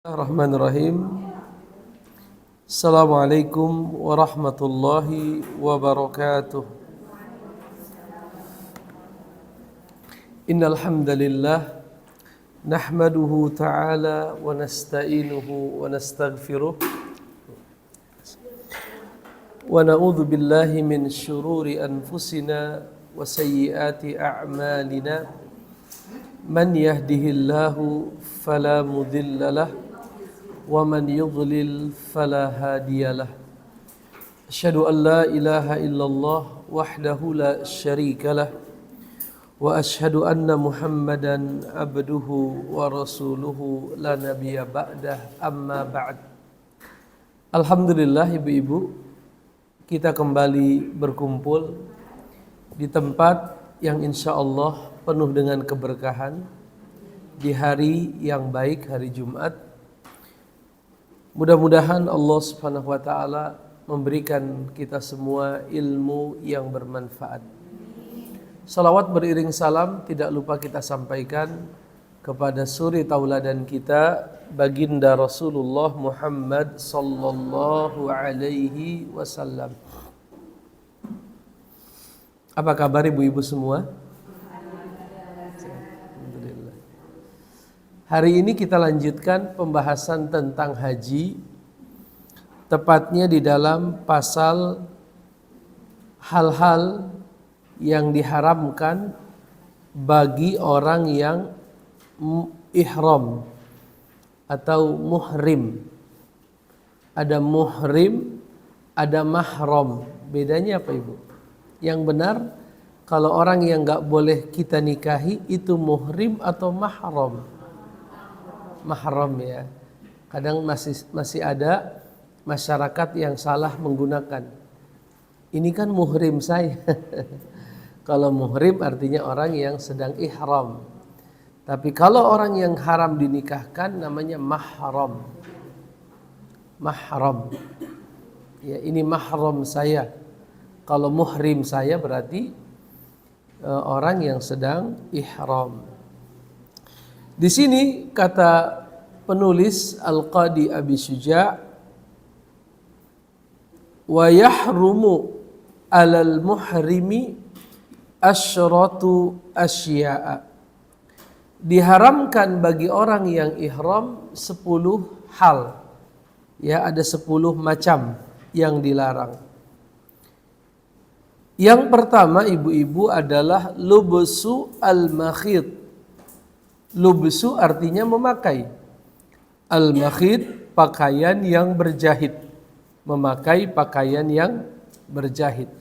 Bismillahirrahmanirrahim. Assalamualaikum warahmatullahi wabarakatuh. Innal hamdalillah nahmaduhu ta'ala wa nasta'inuhu wa nastaghfiruh wa na'udzu billahi min syururi anfusina wa sayyiati a'malina. Man yahdihillahu fala mudhillalah wa man yudlil fala hadiyalah. Asyhadu an la ilaha illallah wahdahu la syarikalah wa asyhadu anna Muhammadan abduhu wa rasuluhu la nabiyya ba'dah, amma ba'd. Alhamdulillah ibu-ibu, kita kembali berkumpul di tempat yang insya Allah penuh dengan keberkahan di hari yang baik, hari Jumat. Mudah-mudahan Allah Subhanahu wa taala memberikan kita semua ilmu yang bermanfaat. Salawat beriring salam tidak lupa kita sampaikan kepada suri tauladan kita, baginda Rasulullah Muhammad sallallahu alaihi wasallam. Apa kabar ibu-ibu semua? Hari ini kita lanjutkan pembahasan tentang haji, tepatnya di dalam pasal hal-hal yang diharamkan bagi orang yang ihram atau muhrim. Ada muhrim, ada mahram. Bedanya apa ibu? Yang benar, kalau orang yang gak boleh kita nikahi itu muhrim atau mahram? Mahram ya. Kadang masih ada masyarakat yang salah menggunakan. Ini kan muhrim saya. Kalau muhrim artinya orang yang sedang ihram. Tapi kalau orang yang haram dinikahkan namanya mahram. Mahram. Ya, ini mahram saya. Kalau muhrim saya berarti orang yang sedang ihram. Di sini kata penulis Al-Qadi Abi Syuja', wa yahrumu 'alal muhrimi asyratu asya'a. Diharamkan bagi orang yang ihram 10 hal. Ya, ada 10 macam yang dilarang. Yang pertama ibu-ibu adalah lubsu al-makhid. Lubsu artinya memakai. Al-makhid pakaian yang berjahit. Memakai pakaian yang berjahit.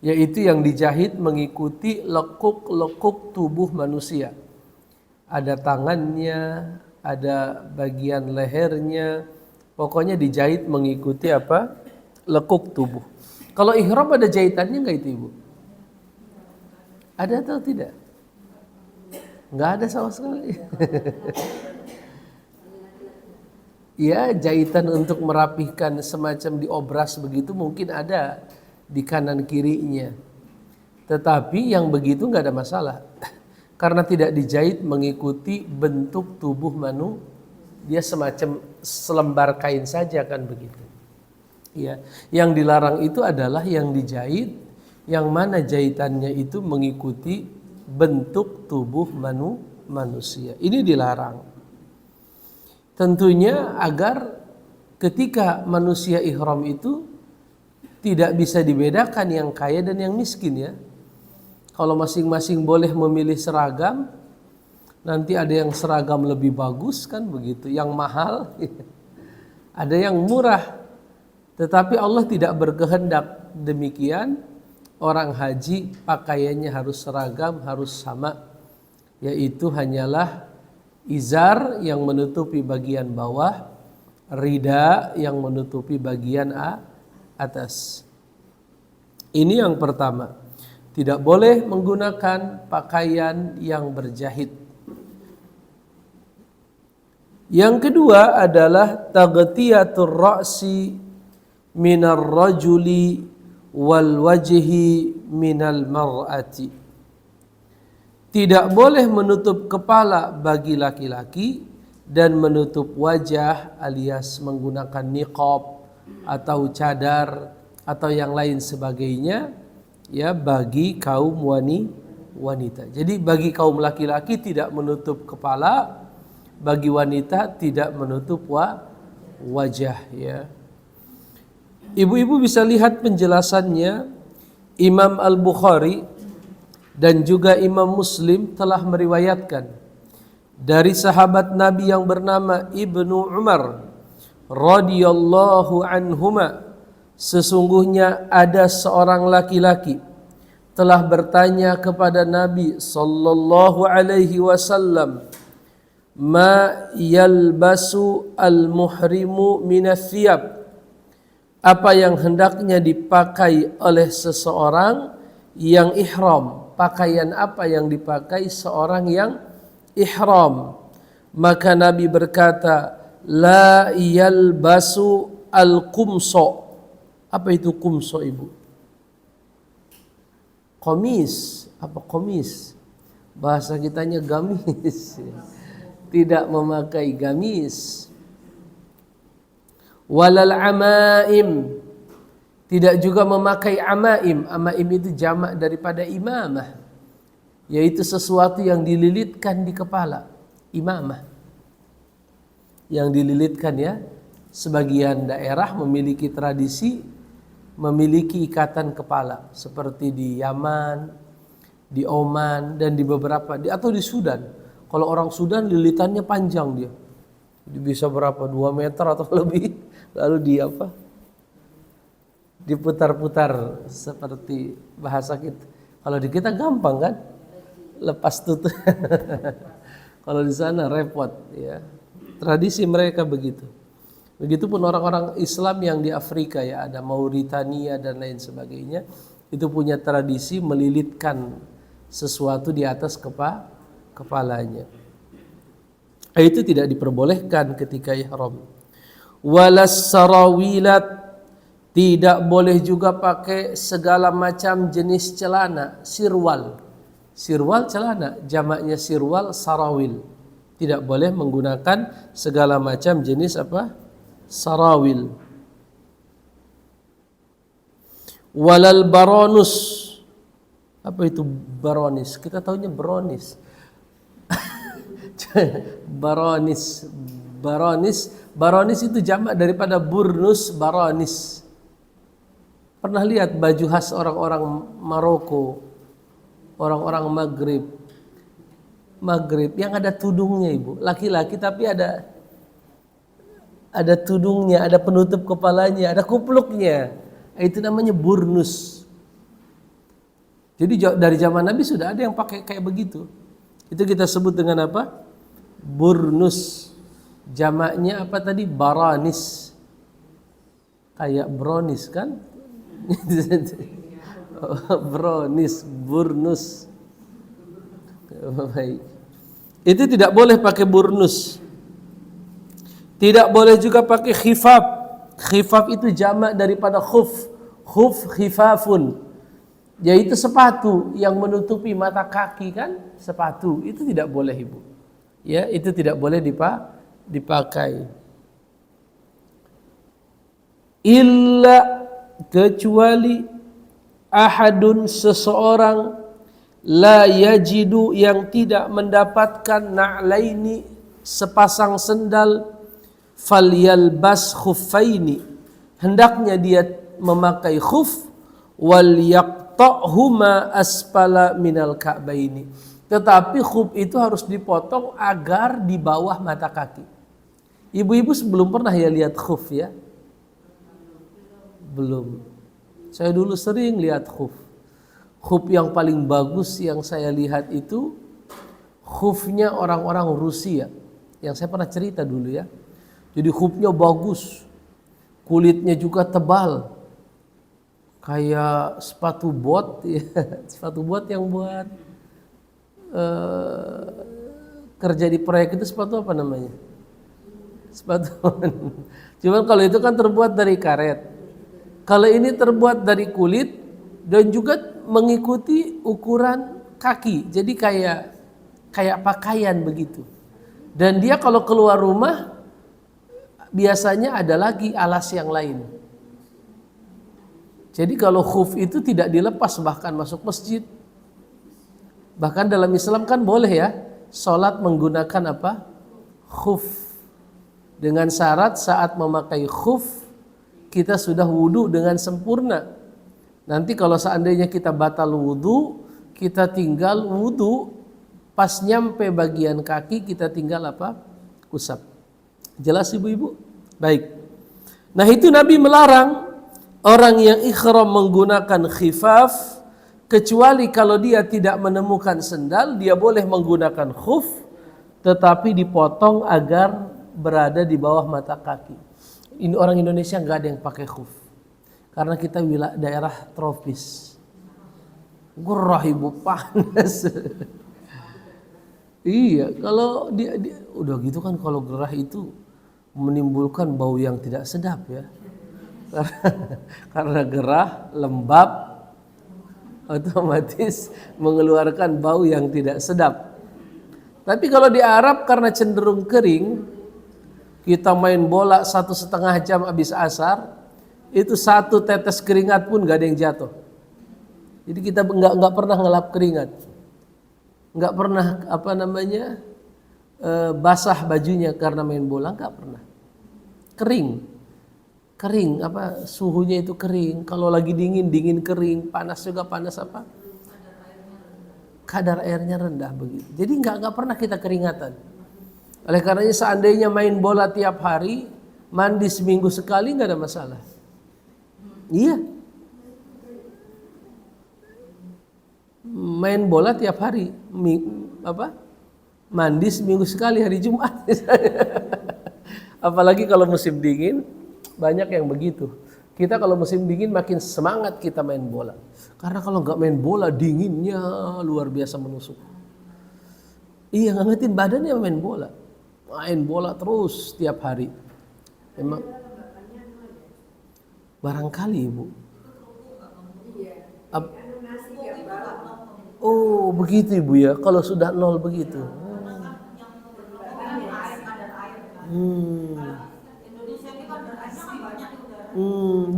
Yaitu yang dijahit mengikuti lekuk-lekuk tubuh manusia. Ada tangannya, ada bagian lehernya. Pokoknya dijahit mengikuti apa? Lekuk tubuh. Kalau ihram ada jahitannya enggak itu ibu? Ada atau tidak? Enggak ada sama sekali. Ya, jahitan untuk merapihkan semacam diobras begitu mungkin ada di kanan kirinya. Tetapi yang begitu enggak ada masalah. Karena tidak dijahit mengikuti bentuk tubuh manusia, dia semacam selembar kain saja kan begitu. Ya, yang dilarang itu adalah yang dijahit yang mana jahitannya itu mengikuti bentuk tubuh manusia. Ini dilarang. Tentunya agar ketika manusia ihram itu tidak bisa dibedakan yang kaya dan yang miskin ya. Kalau masing-masing boleh memilih seragam, nanti ada yang seragam lebih bagus kan begitu, yang mahal, ada yang murah. Tetapi Allah tidak berkehendak demikian. Orang haji pakaiannya harus seragam, harus sama. Yaitu hanyalah izar yang menutupi bagian bawah, rida yang menutupi bagian atas. Ini yang pertama. Tidak boleh menggunakan pakaian yang berjahit. Yang kedua adalah taghtiyatur ra'si minar rajuli wal wajhi minal mar'ati. Tidak boleh menutup kepala bagi laki-laki dan menutup wajah alias menggunakan niqab atau cadar atau yang lain sebagainya ya bagi kaum wanita. Jadi bagi kaum laki-laki tidak menutup kepala, bagi wanita tidak menutup wajah ya. Ibu-ibu bisa lihat penjelasannya. Imam Al-Bukhari dan juga Imam Muslim telah meriwayatkan dari sahabat Nabi yang bernama Ibnu Umar radhiyallahu anhuma, sesungguhnya ada seorang laki-laki telah bertanya kepada Nabi sallallahu alaihi wasallam, ma yalbasu al-muhrimu minas thiyab, apa yang hendaknya dipakai oleh seseorang yang ihram, pakaian apa yang dipakai seorang yang ihram. Maka Nabi berkata, la yalbasu al-qumso. Apa itu qumso, Ibu? Komis. Apa komis? Bahasa kitanya gamis. Tidak memakai gamis. Walal amaim, tidak juga memakai amaim. Amaim itu jamak daripada imamah, yaitu sesuatu yang dililitkan di kepala. Imamah yang dililitkan ya. Sebagian daerah memiliki tradisi memiliki ikatan kepala seperti di Yaman, di Oman dan di beberapa atau di Sudan. Kalau orang Sudan lilitannya panjang dia. Bisa berapa? 2 meter atau lebih. Lalu diputar-putar seperti bahasa kita. Kalau di kita gampang kan? Lepas tutup. Kalau di sana repot ya. Tradisi mereka begitu. Begitupun orang-orang Islam yang di Afrika ya, ada Mauritania dan lain sebagainya, itu punya tradisi melilitkan sesuatu di atas kepalanya. Itu tidak diperbolehkan ketika ihram. Walas sarawilat, tidak boleh juga pakai segala macam jenis celana. Sirwal celana, jamaknya sirwal, sarawil. Tidak boleh menggunakan segala macam jenis apa? Sarawil. Walal baronus. Apa itu baronis? Kita tahunya bronis. Baronis itu jamak daripada burnus, baronis. Pernah lihat baju khas orang-orang Maroko, orang-orang Maghrib yang ada tudungnya, Ibu, laki-laki tapi ada tudungnya, ada penutup kepalanya, ada kupluknya. Itu namanya burnus. Jadi dari zaman Nabi sudah ada yang pakai kayak begitu. Itu kita sebut dengan apa? Burnus. Jamaknya apa tadi? Baranis. Kayak bronis kan? Bronis, burnus. Baik. Itu tidak boleh pakai burnus. Tidak boleh juga pakai khifaf. Khifaf itu jamak daripada khuf. Khuf khifafun. Yaitu sepatu yang menutupi mata kaki kan? Sepatu itu tidak boleh, Ibu. Ya, itu tidak boleh dipakai. Illa, kecuali ahadun, seseorang, la yajidu, yang tidak mendapatkan na'laini, sepasang sendal, falyalbas khuffaini, hendaknya dia memakai khuf, wal yaqta'huma asfala minal ka'baini, tetapi khuf itu harus dipotong agar di bawah mata kaki. Ibu-ibu sebelum pernah ya lihat khuf ya? Belum. Saya dulu sering lihat khuf. Khuf yang paling bagus yang saya lihat itu khufnya orang-orang Rusia, yang saya pernah cerita dulu ya. Jadi khufnya bagus, kulitnya juga tebal, kayak sepatu bot ya. Sepatu bot yang buat kerja di proyek itu, sepatu apa namanya? Sepatu. Cuman kalau itu kan terbuat dari karet. Kalau ini terbuat dari kulit dan juga mengikuti ukuran kaki. Jadi kayak pakaian begitu. Dan dia kalau keluar rumah biasanya ada lagi alas yang lain. Jadi kalau khuf itu tidak dilepas bahkan masuk masjid. Bahkan dalam Islam kan boleh ya sholat menggunakan apa? Khuf. Dengan syarat saat memakai khuf kita sudah wudu dengan sempurna. Nanti kalau seandainya kita batal wudu, kita tinggal wudu, pas nyampe bagian kaki kita tinggal apa? Usap. Jelas ibu-ibu? Baik. Nah itu Nabi melarang orang yang ihram menggunakan khifaf, kecuali kalau dia tidak menemukan sendal, dia boleh menggunakan khuf, tetapi dipotong agar berada di bawah mata kaki. Ini orang Indonesia nggak ada yang pakai khuf, karena kita wilayah daerah tropis. Gerah ibu, panas. Iya, kalau dia udah gitu kan, kalau gerah itu menimbulkan bau yang tidak sedap ya. Karena gerah, lembab, otomatis mengeluarkan bau yang tidak sedap. Tapi kalau di Arab karena cenderung kering, kita main bola 1,5 jam habis asar, itu 1 tetes keringat pun gak ada yang jatuh. Jadi kita nggak pernah ngelap keringat, nggak pernah basah bajunya karena main bola, nggak pernah. Kering suhunya itu kering. Kalau lagi dingin kering, panas juga panas apa? Kadar airnya rendah begitu. Jadi nggak pernah kita keringatan. Oleh karenanya seandainya main bola tiap hari, mandi seminggu sekali nggak ada masalah. Iya. Main bola tiap hari, mandi seminggu sekali hari Jumat. Apalagi kalau musim dingin, banyak yang begitu. Kita kalau musim dingin makin semangat kita main bola. Karena kalau nggak main bola dinginnya luar biasa menusuk. Iya, ngangetin badannya main bola. Main bola terus tiap hari. Emang barangkali ibu. Oh begitu ibu ya, kalau sudah 0 begitu.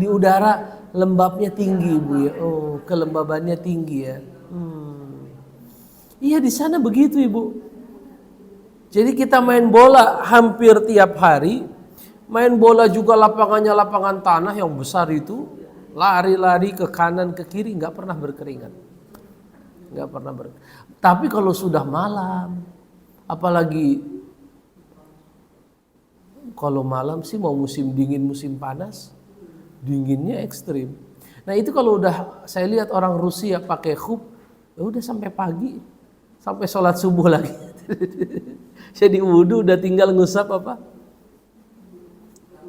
Di udara lembabnya tinggi ibu ya. Oh, kelembabannya tinggi ya. Iya di sana begitu ibu. Jadi kita main bola hampir tiap hari. Main bola juga lapangannya lapangan tanah yang besar itu. Lari-lari ke kanan ke kiri, nggak pernah berkeringat. Tapi kalau sudah malam, apalagi kalau malam sih mau musim dingin musim panas, dinginnya ekstrim. Nah itu kalau udah saya lihat orang Rusia pakai khuf, ya udah sampai pagi, sampai sholat subuh lagi. Jadi wudu udah tinggal ngusap apa?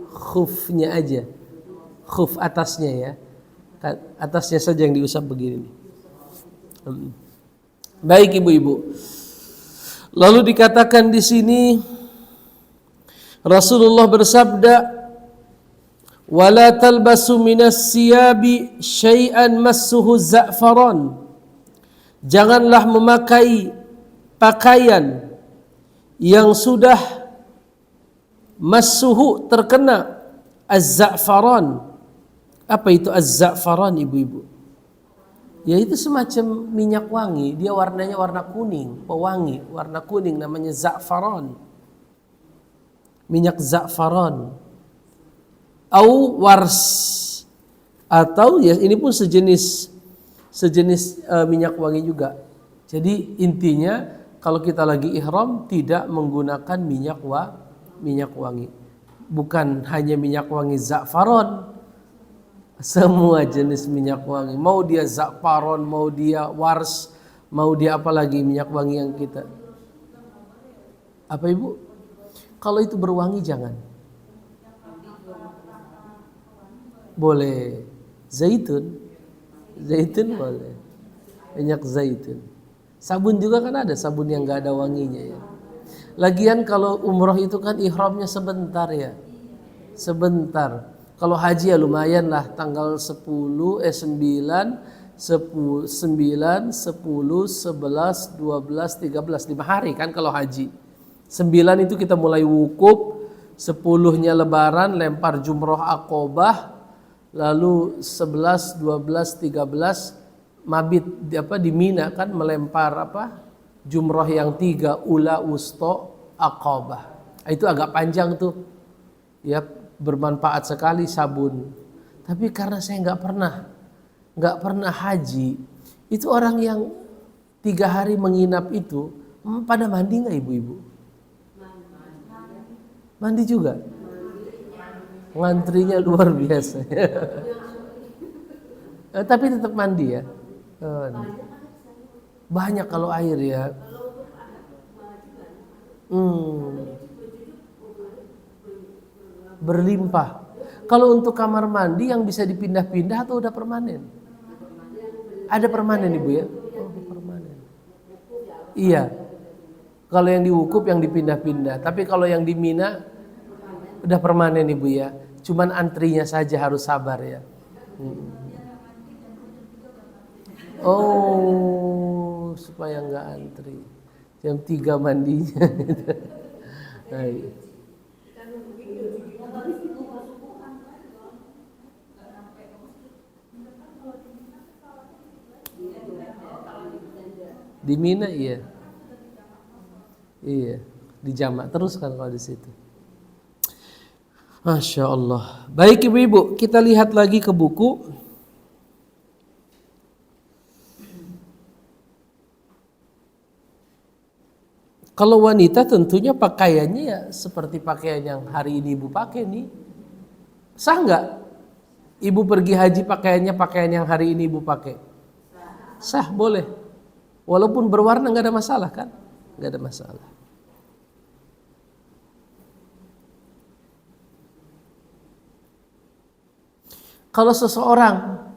Khufnya aja, khuf atasnya ya, atasnya saja yang diusap begini. Baik ibu-ibu. Lalu dikatakan di sini Rasulullah bersabda, "Wala talbasu minas siyabi syai'an massuhu za'faran." Janganlah memakai pakaian yang sudah massuhu terkena az-za'faran. Apa itu az-za'faran ibu-ibu? Yaitu semacam minyak wangi, dia warnanya warna kuning, pewangi, warna kuning, namanya za'faran. Minyak za'faran. Au wars, atau ya ini pun sejenis minyak wangi juga. Jadi intinya kalau kita lagi ihram tidak menggunakan minyak wangi. Bukan hanya minyak wangi za'faran, semua jenis minyak wangi, mau dia za'faran, mau dia wars, mau dia apa lagi minyak wangi yang kita. Apa ibu? Kalau itu berwangi jangan. Boleh zaitun boleh, minyak zaitun. Sabun juga kan ada sabun yang nggak ada wanginya ya. Lagian kalau umroh itu kan ihramnya sebentar ya, sebentar. Kalau haji ya lumayan lah, tanggal 9, 10, 11, 12, 13, 5 hari kan kalau haji. 9 itu kita mulai wukuf, 10-nya lebaran, lempar jumroh Aqobah, lalu 11, 12, 13 mabit di Mina kan melempar jumroh yang 3, ula, wusto, Aqobah. Itu agak panjang tuh. Ya, bermanfaat sekali sabun. Tapi karena saya nggak pernah haji, itu orang yang 3 hari menginap itu pada mandi nggak ibu-ibu? Mandi juga. Ngantrinya luar biasa. Tapi tetap mandi ya. Banyak kalau air ya. Berlimpah. Kalau untuk kamar mandi yang bisa dipindah-pindah atau udah permanen? Ada permanen ibu ya? Oh, permanen. Iya. Kalau yang di wukuf yang dipindah-pindah. Tapi kalau yang di Mina udah permanen ibu ya. Cuman antrinya saja harus sabar ya. Oh, supaya nggak antri. Jam 3 mandinya. Di Mina iya. Iya, dijamak terus kan kalau di situ. Masya Allah. Baik ibu-ibu, kita lihat lagi ke buku. Kalau wanita tentunya pakaiannya ya seperti pakaian yang hari ini ibu pakai nih. Sah nggak? Ibu pergi haji pakaiannya pakaian yang hari ini ibu pakai? Sah, boleh. Walaupun berwarna nggak ada masalah kan? Nggak ada masalah. Kalau seseorang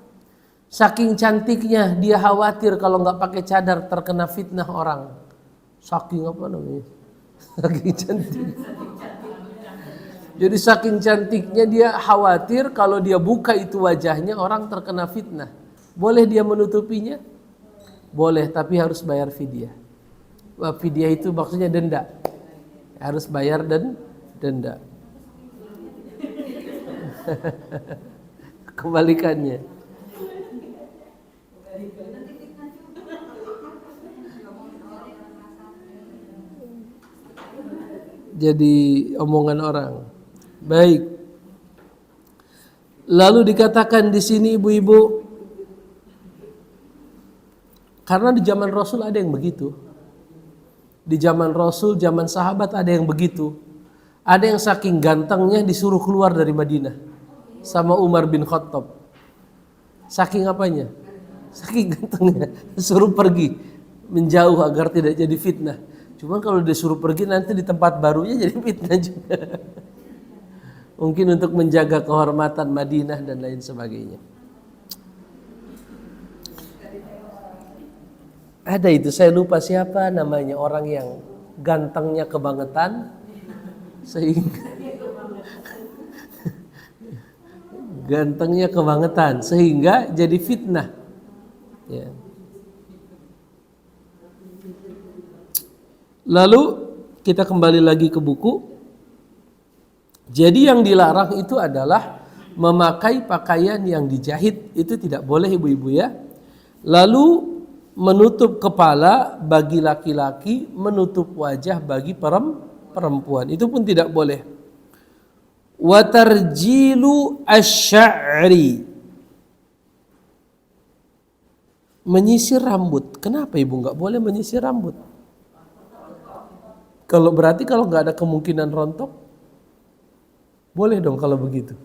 saking cantiknya dia khawatir kalau nggak pakai cadar terkena fitnah orang. Saking apa namanya? Saking cantik. Jadi saking cantiknya dia khawatir kalau dia buka itu wajahnya orang terkena fitnah. Boleh dia menutupinya? Boleh, tapi harus bayar fidyah. Fidyah itu maksudnya denda. Harus bayar denda. Kebalikannya. Jadi omongan orang. Baik. Lalu dikatakan di sini ibu-ibu, karena di zaman Rasul ada yang begitu. Di zaman Rasul, zaman sahabat ada yang begitu. Ada yang saking gantengnya disuruh keluar dari Madinah sama Umar bin Khattab. Saking apanya? Saking gantengnya suruh pergi menjauh agar tidak jadi fitnah. Cuman kalau disuruh pergi nanti di tempat barunya jadi fitnah juga. Mungkin untuk menjaga kehormatan Madinah dan lain sebagainya. Ada itu, saya lupa siapa namanya, orang yang gantengnya kebangetan sehingga jadi fitnah. Ya. Lalu kita kembali lagi ke buku. Jadi yang dilarang itu adalah memakai pakaian yang dijahit, itu tidak boleh ibu-ibu ya. Lalu menutup kepala bagi laki-laki, menutup wajah bagi perempuan, itu pun tidak boleh. Wa tarjilu asy-sya'ri, menyisir rambut. Kenapa ibu nggak boleh menyisir rambut? Kalau berarti kalau nggak ada kemungkinan rontok, boleh dong kalau begitu.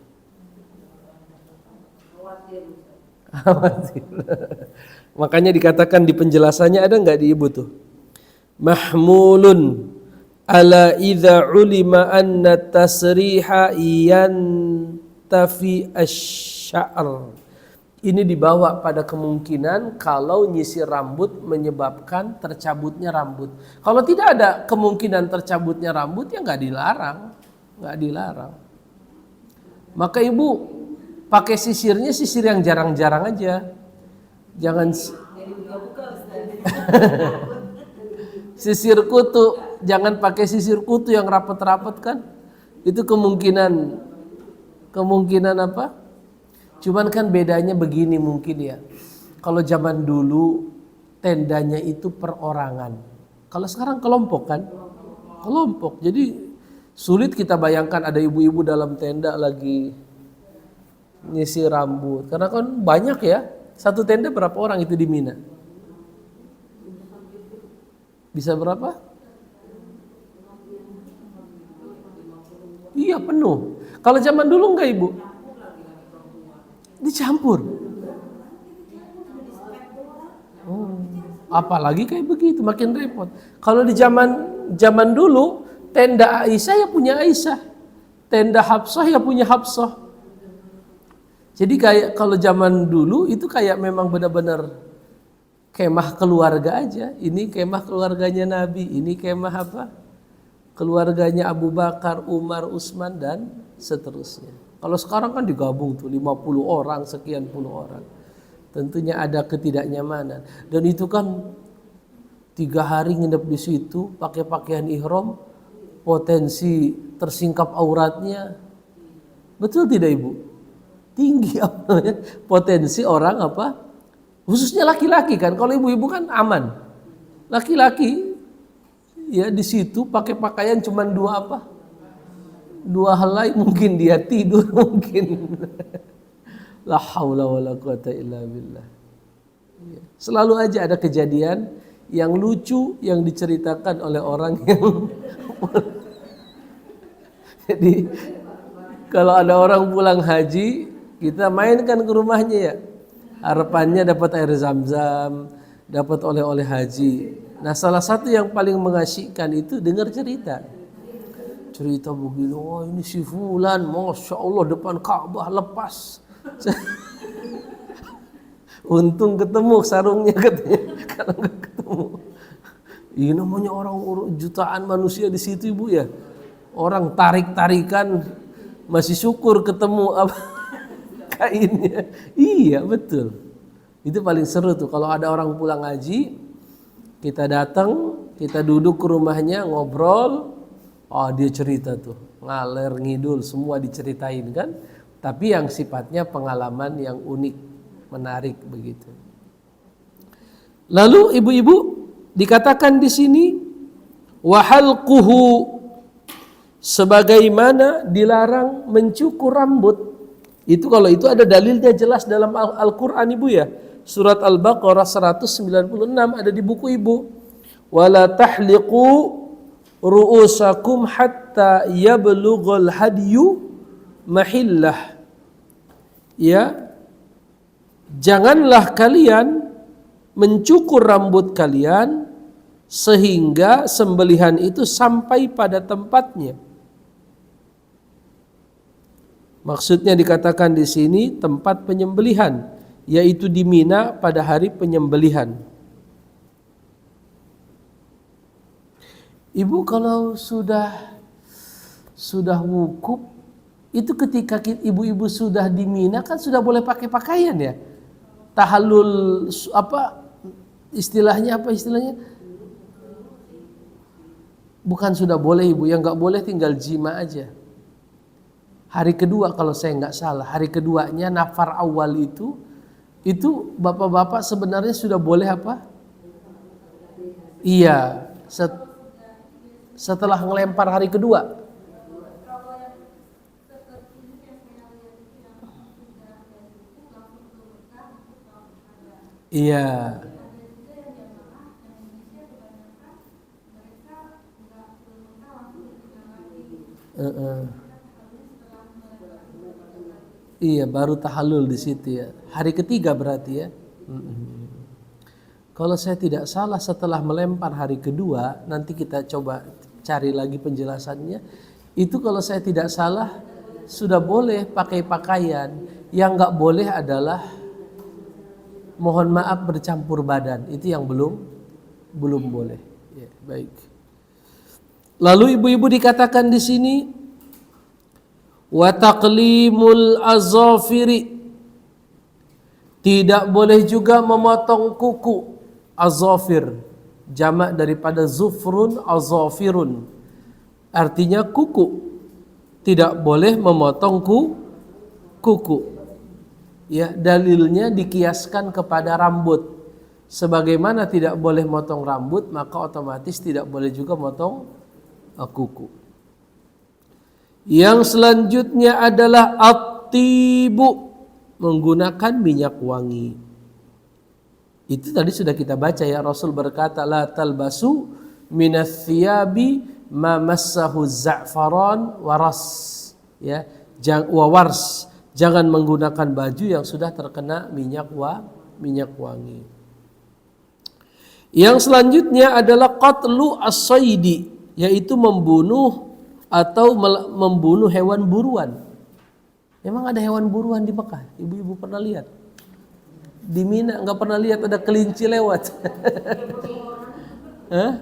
Khawatir. Makanya dikatakan di penjelasannya, ada nggak di ibu tuh? Mahmulun ala idza ulima anna tasriha yantafi asy-sya'r. Ini dibawa pada kemungkinan kalau nyisir rambut menyebabkan tercabutnya rambut. Kalau tidak ada kemungkinan tercabutnya rambut ya nggak dilarang. Maka ibu pakai sisirnya sisir yang jarang-jarang aja. Jangan sisir kutu jangan pakai sisir kutu yang rapat-rapat kan. Itu kemungkinan apa? Cuman kan bedanya begini mungkin ya. Kalau zaman dulu tendanya itu perorangan. Kalau sekarang kelompok kan? Kelompok. Jadi sulit kita bayangkan ada ibu-ibu dalam tenda lagi nyisir rambut. Karena kan banyak ya. Satu tenda berapa orang itu di Mina? Bisa berapa? Iya penuh. Kalau zaman dulu enggak Ibu? Dicampur. Oh, apalagi kayak begitu makin repot. Kalau di zaman dulu tenda Aisyah ya punya Aisyah, tenda Hafsah ya punya Hafsah. Jadi kayak kalau zaman dulu itu kayak memang benar-benar kemah keluarga aja. Ini kemah keluarganya Nabi, ini kemah apa? Keluarganya Abu Bakar, Umar, Utsman dan seterusnya. Kalau sekarang kan digabung tuh 50 orang, sekian puluh orang. Tentunya ada ketidaknyamanan. Dan itu kan 3 hari nginep di situ, pakai pakaian ihram, potensi tersingkap auratnya. Betul tidak Ibu? Tinggi potensi orang apa? Khususnya laki-laki kan. Kalau ibu-ibu kan aman. Laki-laki ya di situ pakai pakaian cuma 2 helai mungkin dia tidur mungkin. La haula wala quwata illa billah. Selalu aja ada kejadian yang lucu yang diceritakan oleh orang yang jadi kalau ada orang pulang haji, kita mainkan ke rumahnya ya. Harapannya dapat air zam-zam, dapat oleh-oleh haji. Nah, salah satu yang paling mengasyikkan itu dengar cerita. Cerita begini, oh ini si fulan, Masya Allah depan Ka'bah lepas. Untung ketemu sarungnya katanya. Kalau nggak ketemu, ini namanya orang jutaan manusia di situ Ibu ya. Orang tarik-tarikan masih syukur ketemu apa kainnya. Iya betul. Itu paling seru tuh kalau ada orang pulang haji, kita datang, kita duduk ke rumahnya ngobrol. Oh dia cerita tuh, ngaler ngidul semua diceritain kan. Tapi yang sifatnya pengalaman yang unik, menarik begitu. Lalu ibu-ibu dikatakan di sini wahalquhu, sebagaimana dilarang mencukur rambut. Itu kalau itu ada dalilnya jelas dalam Al-Qur'an Ibu ya. Surat Al-Baqarah 196 ada di buku Ibu. Wala tahliqu ru'usakum hatta yablughal hadyu mahillah. Ya, janganlah kalian mencukur rambut kalian sehingga sembelihan itu sampai pada tempatnya. Maksudnya dikatakan di sini tempat penyembelihan, yaitu di Mina pada hari penyembelihan. Ibu kalau sudah wukuf, itu ketika ibu-ibu sudah di Mina kan sudah boleh pakai pakaian ya. Tahallul apa istilahnya? Bukan sudah boleh Ibu, yang nggak boleh tinggal jima aja. Hari kedua kalau saya nggak salah, hari keduanya nafar awal itu bapak-bapak sebenarnya sudah boleh apa? Iya, setelah ngelempar hari kedua. Iya. Iya, baru tahallul di situ ya. Hari ketiga berarti ya. Kalau saya tidak salah setelah melempar hari kedua, nanti kita coba cari lagi penjelasannya. Itu kalau saya tidak salah sudah boleh pakai pakaian. Yang nggak boleh adalah mohon maaf bercampur badan. Itu yang belum boleh. Ya, baik. Lalu ibu-ibu dikatakan di sini wa taqlimul azafiri, tidak boleh juga memotong kuku azafir. jamak daripada zufrun, azafirun. Artinya kuku. Tidak boleh memotong kuku. Ya, dalilnya dikiaskan kepada rambut. Sebagaimana tidak boleh motong rambut, maka otomatis tidak boleh juga motong kuku. Yang selanjutnya adalah at-tibu, menggunakan minyak wangi. Itu tadi sudah kita baca ya, Rasul berkata la talbasu minas thiyabi ma massahu za'faran waras, ya, wawars. Jangan menggunakan baju yang sudah terkena minyak wangi. Yang selanjutnya adalah qatlu as-saidi, yaitu membunuh atau membunuh hewan buruan. Memang ada hewan buruan di Mekah? Ibu-ibu pernah lihat? Di Mina nggak pernah lihat ada kelinci lewat? Hah?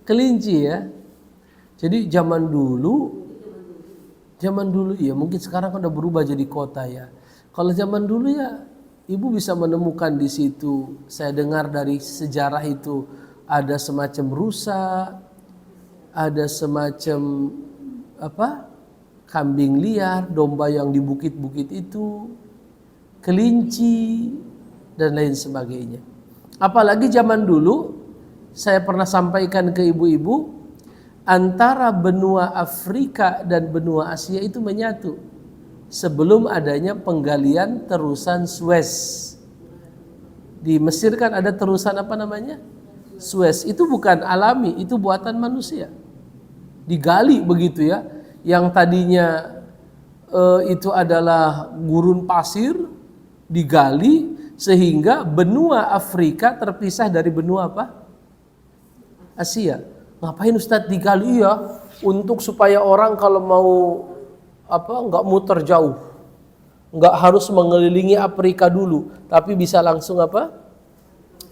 Kelinci ya. Jadi zaman dulu ya, mungkin sekarang kan udah berubah jadi kota ya. Kalau zaman dulu ya, ibu bisa menemukan di situ. Saya dengar dari sejarah itu ada semacam rusa, ada semacam kambing liar, domba yang di bukit-bukit itu, kelinci dan lain sebagainya. Apalagi zaman dulu, saya pernah sampaikan ke ibu-ibu, antara benua Afrika dan benua Asia itu menyatu sebelum adanya penggalian terusan Suez. Di Mesir kan ada terusan apa namanya? Suez. Itu bukan alami, itu buatan manusia. Digali begitu ya. Yang tadinya itu adalah gurun pasir, digali sehingga benua Afrika terpisah dari benua apa? Asia. Ngapain Ustadz digali ya? Untuk supaya orang kalau mau nggak muter jauh, nggak harus mengelilingi Afrika dulu, tapi bisa langsung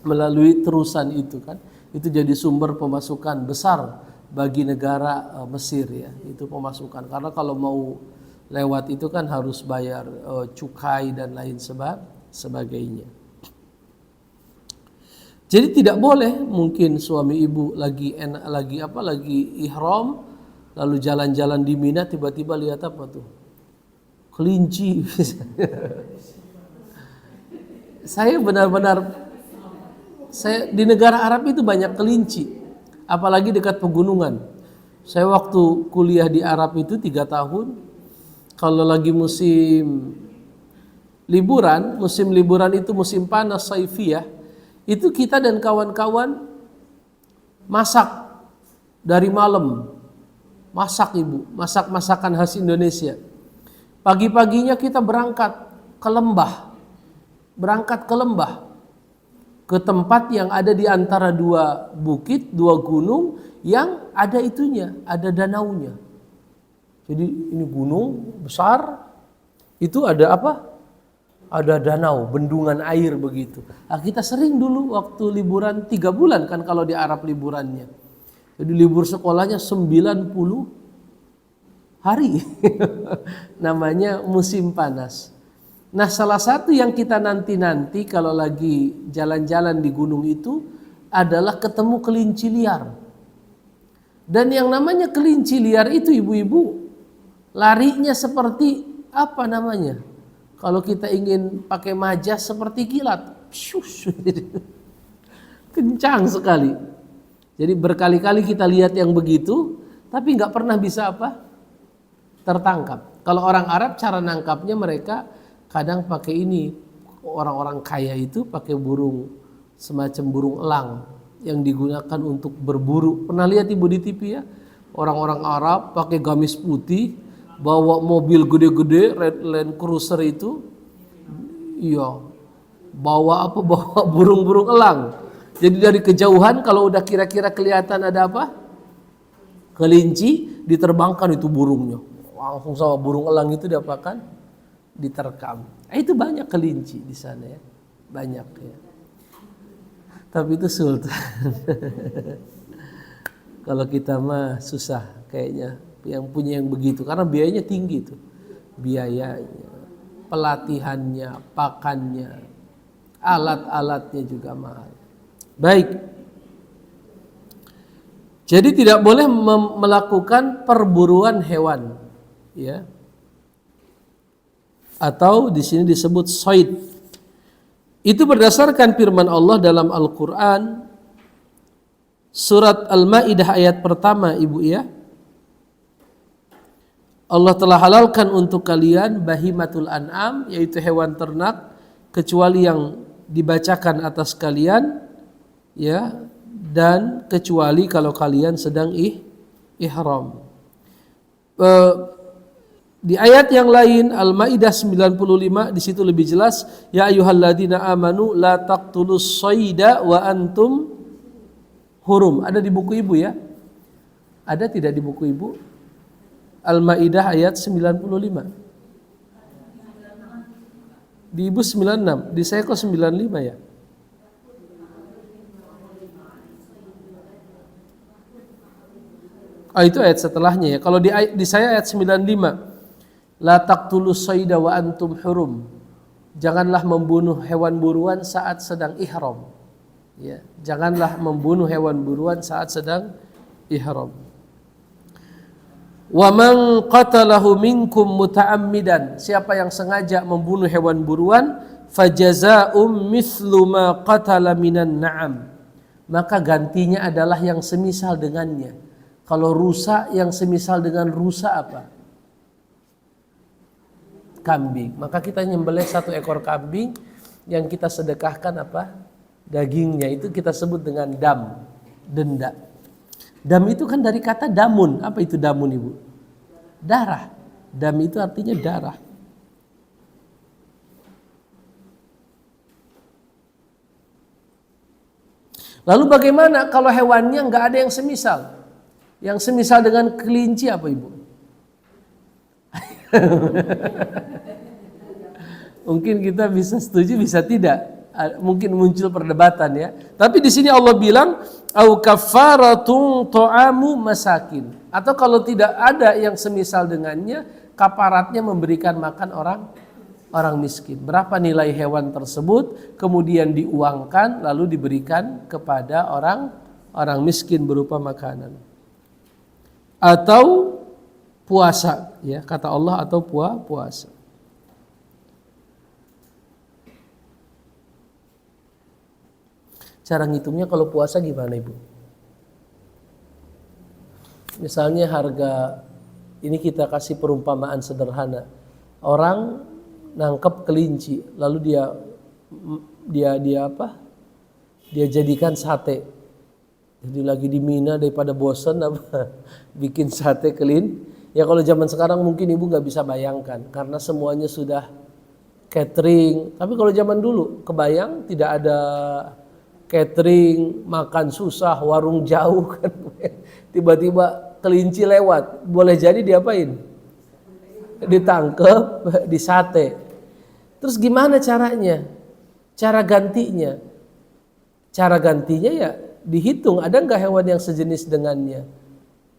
melalui terusan itu kan. Itu jadi sumber pemasukan besar bagi negara Mesir ya. Itu pemasukan, karena kalau mau lewat itu kan harus bayar cukai dan lain sebagainya. Jadi tidak boleh mungkin suami ibu lagi ihram lalu jalan-jalan di Mina tiba-tiba lihat apa tuh? Kelinci. Saya di negara Arab itu banyak kelinci, apalagi dekat pegunungan. Saya waktu kuliah di Arab itu 3 tahun, kalau lagi musim liburan itu musim panas saifiyah, itu kita dan kawan-kawan masak dari malam. Masak ibu, masakan khas Indonesia. Pagi-paginya kita berangkat ke lembah. Ke tempat yang ada di antara 2 bukit, 2 gunung yang ada itunya, ada danaunya. Jadi ini gunung besar, itu ada ada danau, bendungan air begitu. Nah, kita sering dulu waktu liburan 3 bulan kan kalau di Arab liburannya. Jadi libur sekolahnya 90 hari. Namanya musim panas. Nah, salah satu yang kita nanti kalau lagi jalan-jalan di gunung itu adalah ketemu kelinci liar. Dan yang namanya kelinci liar itu ibu-ibu larinya seperti apa namanya? Kalau kita ingin pakai majas seperti kilat, kencang sekali. Jadi berkali-kali kita lihat yang begitu, tapi nggak pernah bisa tertangkap. Kalau orang Arab cara nangkapnya mereka kadang pakai ini, orang-orang kaya itu pakai burung, semacam burung elang yang digunakan untuk berburu. Pernah lihat ibu di TV ya? Orang-orang Arab pakai gamis putih, bawa mobil gede-gede, Land Cruiser itu, iya, bawa burung-burung elang. Jadi dari kejauhan kalau udah kira-kira kelihatan ada kelinci, diterbangkan itu burungnya, langsung sama burung elang itu diapakan? Diterkam. Itu banyak kelinci di sana ya, banyak ya. Tapi itu sultan. Kalau kita mah susah kayaknya. Yang punya yang begitu, karena biayanya tinggi tuh, biayanya, pelatihannya, pakannya, alat-alatnya juga mahal. Baik. Jadi tidak boleh melakukan perburuan hewan, ya. Atau di sini disebut shaid. Itu berdasarkan firman Allah dalam Al-Qur'an surat Al-Maidah ayat pertama, Ibu ya. Allah telah halalkan untuk kalian bahimatul an'am, yaitu hewan ternak, kecuali yang dibacakan atas kalian, ya, dan kecuali kalau kalian sedang ihram. Di ayat yang lain Al-Maidah 95 di situ lebih jelas, ya ayyuhalladzina amanu la taqtulus shayda wa antum hurum. Ada di buku Ibu ya? Ada tidak di buku Ibu? Al-Maidah ayat 95. Di Ibu 96, di saya kok 95 ya? Itu ayat setelahnya ya. Kalau di saya ayat 95. La taqtulus sayda wa antum hurum. Janganlah membunuh hewan buruan saat sedang ihram. Ya, janganlah membunuh hewan buruan saat sedang ihram. Wa man qatalahu minkum muta'ammidan, siapa yang sengaja membunuh hewan buruan, fajazaa'um mithlu ma qatala minan na'am, maka gantinya adalah yang semisal dengannya. Kalau rusa, yang semisal dengan rusa apa? Kambing. Maka kita nyembelih 1 ekor kambing, yang kita sedekahkan apa? Dagingnya, itu kita sebut dengan dam, denda. Dam itu kan dari kata damun. Apa itu damun, Ibu? Darah. Dam itu artinya darah. Lalu bagaimana kalau hewannya nggak ada yang semisal? Yang semisal dengan kelinci apa, Ibu? Mungkin kita bisa setuju, bisa tidak. Mungkin muncul perdebatan ya. Tapi di sini Allah bilang au kafaratun ta'amu masakin. Atau kalau tidak ada yang semisal dengannya, kafaratnya memberikan makan orang miskin. Berapa nilai hewan tersebut kemudian diuangkan lalu diberikan kepada orang miskin berupa makanan. Atau puasa ya, kata Allah, atau puasa. Cara ngitungnya kalau puasa gimana, Ibu? Misalnya harga, ini kita kasih perumpamaan sederhana. Orang nangkep kelinci, lalu dia apa? Dia jadikan sate. Jadi lagi di Mina daripada bosan apa bikin sate kelin. Ya kalau zaman sekarang mungkin Ibu nggak bisa bayangkan karena semuanya sudah catering. Tapi kalau zaman dulu kebayang tidak ada catering, makan susah, warung jauh kan. Tiba-tiba kelinci lewat, boleh jadi diapain? Ditangkep, disate. Terus gimana caranya? Cara gantinya? Cara gantinya ya dihitung, ada nggak hewan yang sejenis dengannya?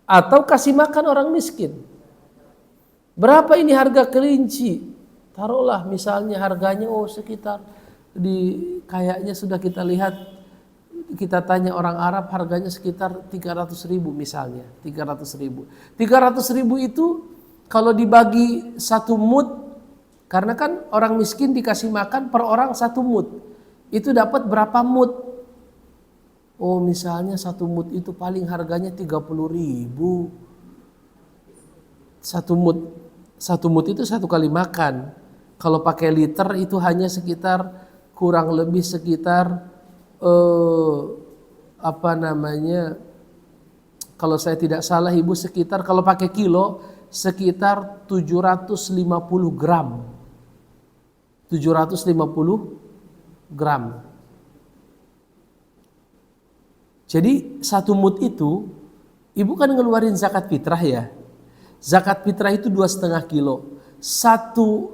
Atau kasih makan orang miskin. Berapa ini harga kelinci? Taruhlah misalnya harganya sekitar kayaknya sudah kita lihat, kita tanya orang Arab harganya sekitar 300.000 misalnya, 300.000. 300.000 itu kalau dibagi 1 mud, karena kan orang miskin dikasih makan per orang 1 mud, itu dapat berapa mud? Misalnya 1 mud itu paling harganya 30.000. 1 mud itu 1 kali makan. Kalau pakai liter itu hanya sekitar kurang lebih sekitar kalau saya tidak salah Ibu, sekitar kalau pakai kilo sekitar 750 gram. 750 gram. Jadi 1 mud itu Ibu kan ngeluarin zakat fitrah ya. Zakat fitrah itu 2,5 kilo. Satu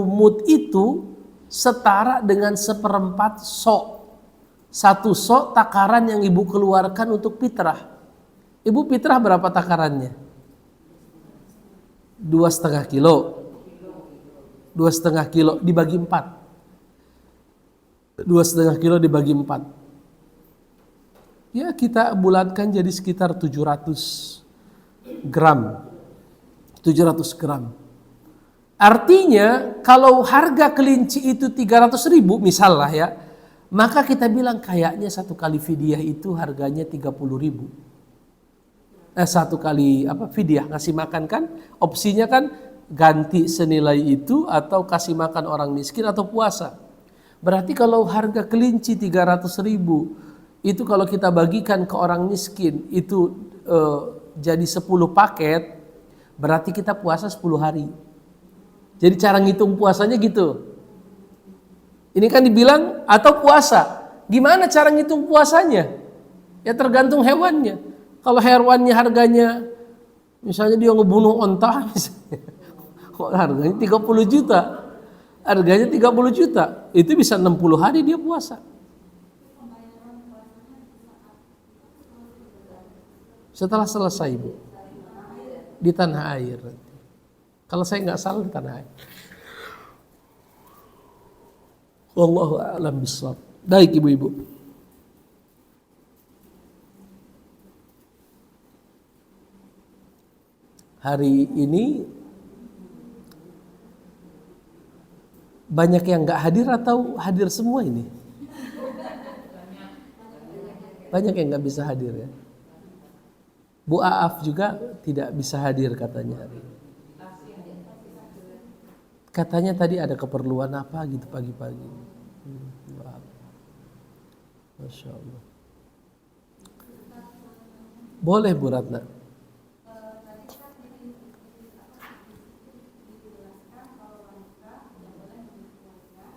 mud itu setara dengan 1/4 sok. 1 sok takaran yang Ibu keluarkan untuk fitrah. Ibu fitrah berapa takarannya? 2,5 kilo. 2,5 kilo dibagi 4. 2,5 kilo dibagi 4. Ya kita bulatkan jadi sekitar 700 gram. 700 gram. Artinya kalau harga kelinci itu 300.000 misalnya ya, maka kita bilang kayaknya satu kali fidyah itu harganya 30.000. Satu kali fidyah ngasih makan kan, opsinya kan ganti senilai itu atau kasih makan orang miskin atau puasa. Berarti kalau harga kelinci 300.000 itu kalau kita bagikan ke orang miskin itu jadi 10 paket, berarti kita puasa 10 hari. Jadi cara ngitung puasanya gitu. Ini kan dibilang atau puasa. Gimana cara ngitung puasanya? Ya tergantung hewannya. Kalau hewannya harganya misalnya dia ngebunuh onta misalnya, harganya 30 juta. Harganya 30 juta. Itu bisa 60 hari dia puasa. Setelah selesai, Bu. Di tanah air. Kalau saya nggak salah di tanah air. Wallahu a'lam bishawab. Baik ibu-ibu. Hari ini banyak yang nggak hadir atau hadir semua ini? Banyak yang nggak bisa hadir ya. Bu Aaf juga tidak bisa hadir katanya hari ini. Katanya tadi ada keperluan apa gitu pagi-pagi. Masya Allah. Boleh Bu Ratna.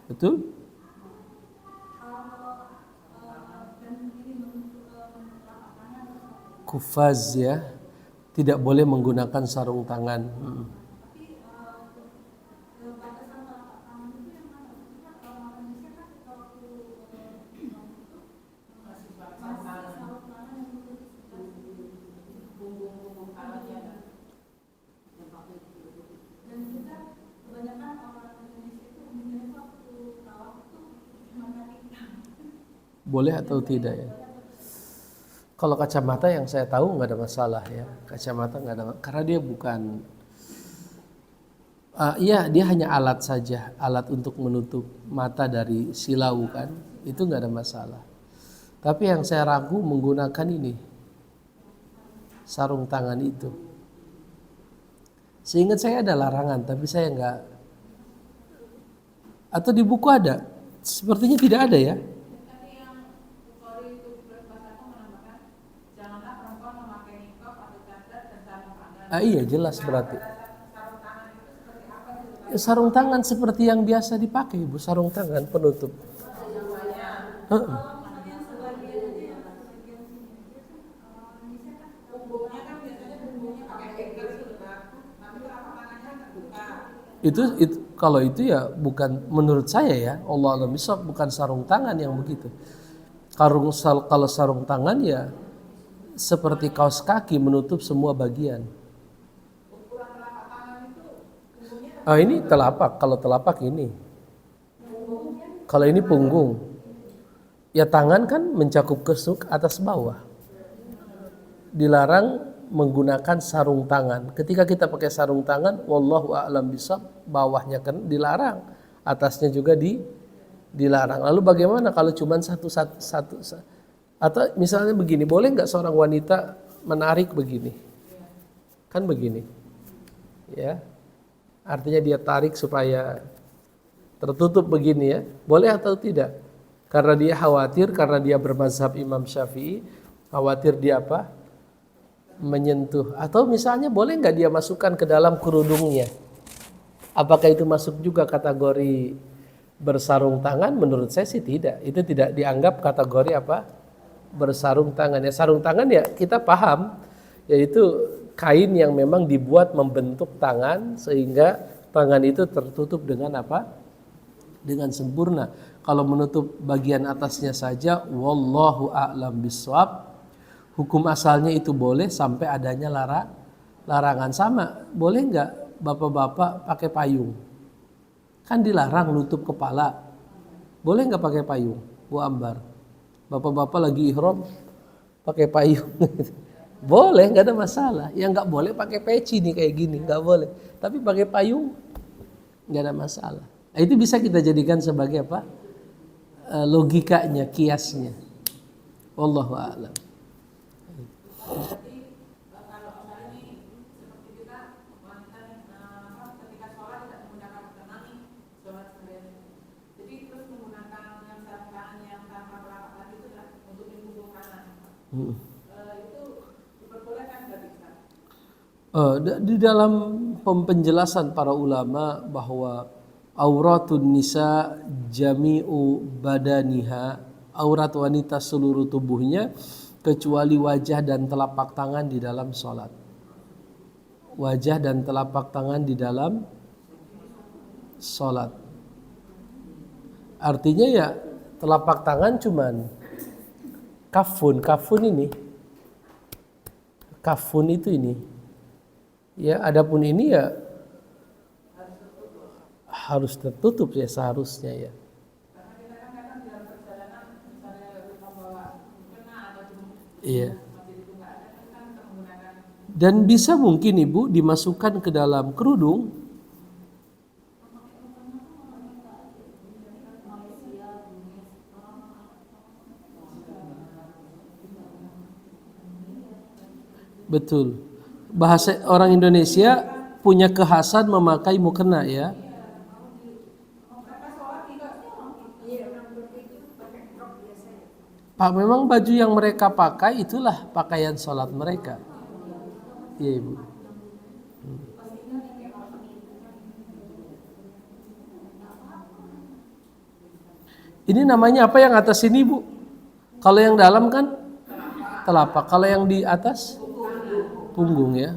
Betul? Kufaz ya. Tidak boleh menggunakan sarung tangan. Boleh atau tidak ya? Kalau kacamata yang saya tahu nggak ada masalah ya. Kacamata nggak ada, karena dia bukan, dia hanya alat saja, alat untuk menutup mata dari silau kan, itu nggak ada masalah. Tapi yang saya ragu menggunakan ini, sarung tangan itu. Seingat saya ada larangan, tapi saya nggak, atau di buku ada, sepertinya tidak ada ya. Iya jelas berarti. Sarung tangan seperti yang biasa dipakai Ibu, sarung tangan penutup. Itu kalau itu ya bukan menurut saya ya, Allah alam bisawab, bukan sarung tangan yang begitu. Kalau sarung tangan ya seperti kaos kaki menutup semua bagian. Ini telapak, kalau telapak ini. Kalau ini punggung. Ya tangan kan mencakup kesuk atas bawah. Dilarang menggunakan sarung tangan. Ketika kita pakai sarung tangan, wallahu a'lam bishawab, bawahnya kan dilarang, atasnya juga dilarang. Lalu bagaimana kalau cuma satu? Atau misalnya begini, boleh nggak seorang wanita menarik begini? Kan begini. Ya. Artinya dia tarik supaya tertutup begini ya. Boleh atau tidak? Karena dia khawatir, karena dia bermazhab Imam Syafi'i, khawatir dia apa? Menyentuh. Atau misalnya boleh nggak dia masukkan ke dalam kerudungnya? Apakah itu masuk juga kategori bersarung tangan? Menurut saya sih tidak. Itu tidak dianggap kategori apa? Bersarung tangan. Ya sarung tangan ya kita paham, yaitu kain yang memang dibuat membentuk tangan sehingga tangan itu tertutup dengan apa? Dengan sempurna. Kalau menutup bagian atasnya saja, wallahu a'lam bishawab, hukum asalnya itu boleh sampai adanya larangan. Sama, boleh nggak bapak-bapak pakai payung? Kan dilarang nutup kepala. Boleh nggak pakai payung, Bu Ambar? Bapak-bapak lagi ihram, pakai payung. Boleh, nggak ada masalah. Yang nggak boleh pakai peci nih kayak gini, nggak boleh. Tapi pakai payung nggak ada masalah. Nah, itu bisa kita jadikan sebagai apa? Logikanya, kiasnya. Wallahu a'lam. Di dalam penjelasan para ulama bahwa auratun nisa jami'u badaniha, aurat wanita seluruh tubuhnya kecuali wajah dan telapak tangan di dalam sholat. Wajah dan telapak tangan di dalam sholat. Artinya ya telapak tangan cuman kafun ini. Kafun itu ini. Ya, adapun ini ya harus tertutup ya seharusnya ya. Iya. Dan bisa mungkin Ibu dimasukkan ke dalam kerudung. Betul. Bahasa orang Indonesia punya kekhasan memakai mukena ya. Pak, memang baju yang mereka pakai itulah pakaian sholat mereka. Iya Ibu. Ini namanya apa yang atas ini Bu? Kalau yang dalam kan telapak. Kalau yang di atas punggung ya.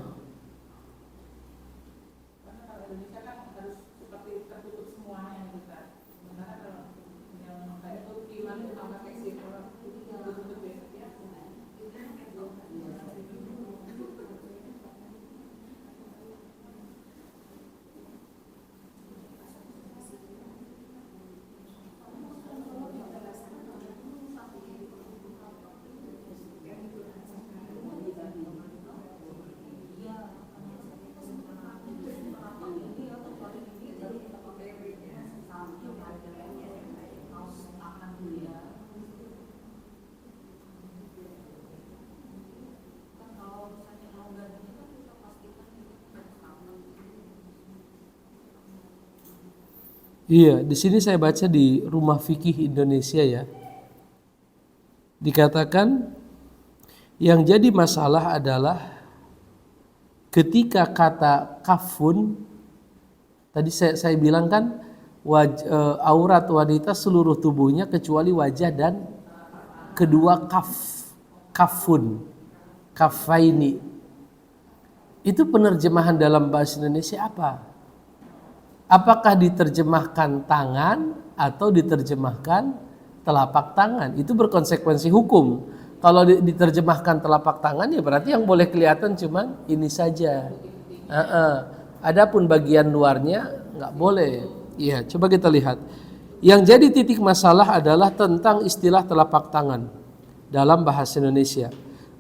Iya, di sini saya baca di Rumah Fikih Indonesia ya. Dikatakan yang jadi masalah adalah ketika kata kafun, tadi saya bilang kan aurat wanita seluruh tubuhnya kecuali wajah dan kedua kafun, kafaini. Itu penerjemahan dalam bahasa Indonesia apa? Apakah diterjemahkan tangan atau diterjemahkan telapak tangan? Itu berkonsekuensi hukum. Kalau diterjemahkan telapak tangan ya berarti yang boleh kelihatan cuman ini saja. Adapun bagian luarnya nggak boleh. Iya, coba kita lihat. Yang jadi titik masalah adalah tentang istilah telapak tangan dalam bahasa Indonesia.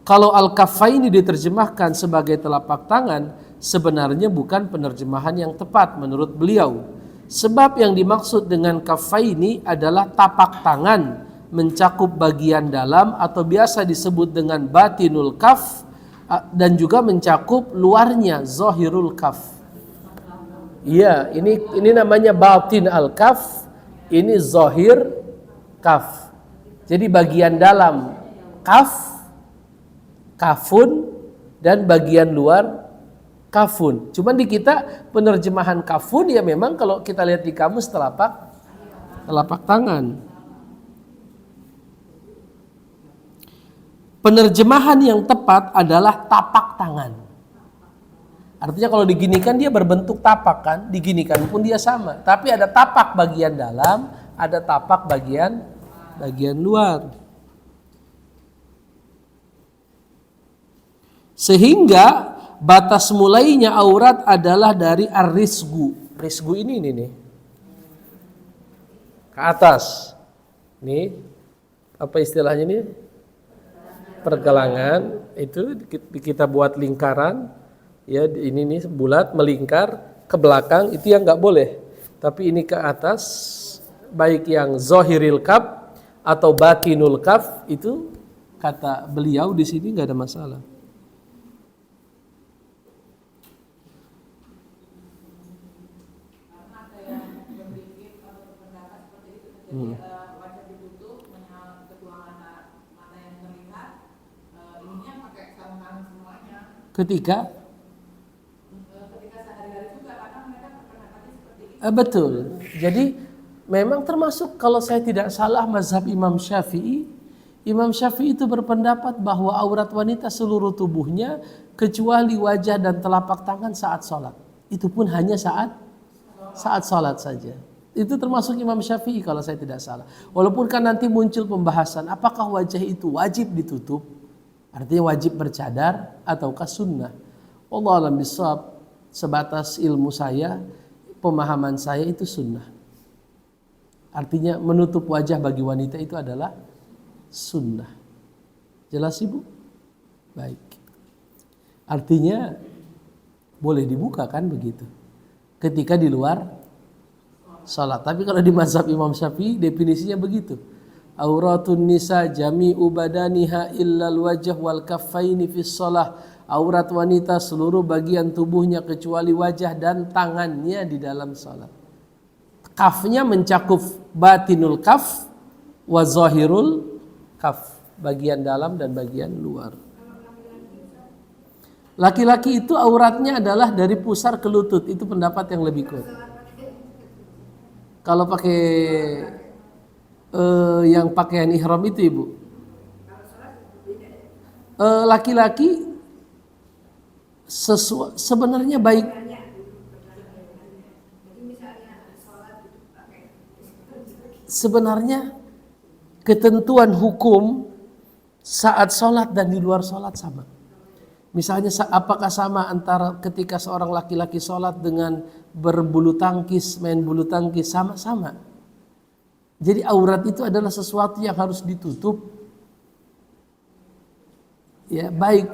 Kalau al-kafaini diterjemahkan sebagai telapak tangan, sebenarnya bukan penerjemahan yang tepat menurut beliau. Sebab yang dimaksud dengan kafaini adalah tapak tangan mencakup bagian dalam atau biasa disebut dengan batinul kaf dan juga mencakup luarnya zahirul kaf. Iya, ini namanya batin al kaf, ini zahir kaf. Jadi bagian dalam kaf, kafun, dan bagian luar kafun. Cuman di kita penerjemahan kafun ya memang kalau kita lihat di kamus telapak tangan. Penerjemahan yang tepat adalah tapak tangan. Artinya kalau diginikan dia berbentuk tapak kan, diginikan pun dia sama. Tapi ada tapak bagian dalam, ada tapak bagian luar. Sehingga batas mulainya aurat adalah dari ar-risgu. Risgu ini nih. Ke atas. Nih. Apa istilahnya nih? pergelangan itu kita buat lingkaran, ya ini nih bulat melingkar ke belakang, itu yang nggak boleh. Tapi ini ke atas, baik yang zohiril kaf atau batinul kaf, itu kata beliau di sini nggak ada masalah. Ketika betul. Jadi memang termasuk kalau saya tidak salah mazhab Imam Syafi'i. Imam Syafi'i itu berpendapat bahwa aurat wanita seluruh tubuhnya kecuali wajah dan telapak tangan saat sholat. Itu pun hanya saat sholat saja. Itu termasuk Imam Syafi'i kalau saya tidak salah. Walaupun kan nanti muncul pembahasan apakah wajah itu wajib ditutup, artinya wajib bercadar ataukah sunnah. Wallahu a'lam bishawab. Sebatas ilmu saya, pemahaman saya itu sunnah. Artinya menutup wajah bagi wanita itu adalah sunnah. Jelas Ibu? Baik. Artinya boleh dibuka kan begitu ketika di luar salat. Tapi kalau di mazhab Imam Syafi'i definisinya begitu. Auratun nisa jami'u badaniha illal wajh wal kaffaini fis shalah. Aurat wanita seluruh bagian tubuhnya kecuali wajah dan tangannya di dalam salat. Kafnya mencakup batinul kaf wa zahirul kaf, bagian dalam dan bagian luar. Laki-laki itu auratnya adalah dari pusar ke lutut, itu pendapat yang lebih kuat. Kalau pakai yang pakaian ihram itu Ibu, laki-laki sebenarnya baik. Sebenarnya ketentuan hukum saat sholat dan di luar sholat sama. Misalnya apakah sama antara ketika seorang laki-laki sholat dengan berbulu tangkis, main bulu tangkis, sama-sama. Jadi aurat itu adalah sesuatu yang harus ditutup. Ya baik.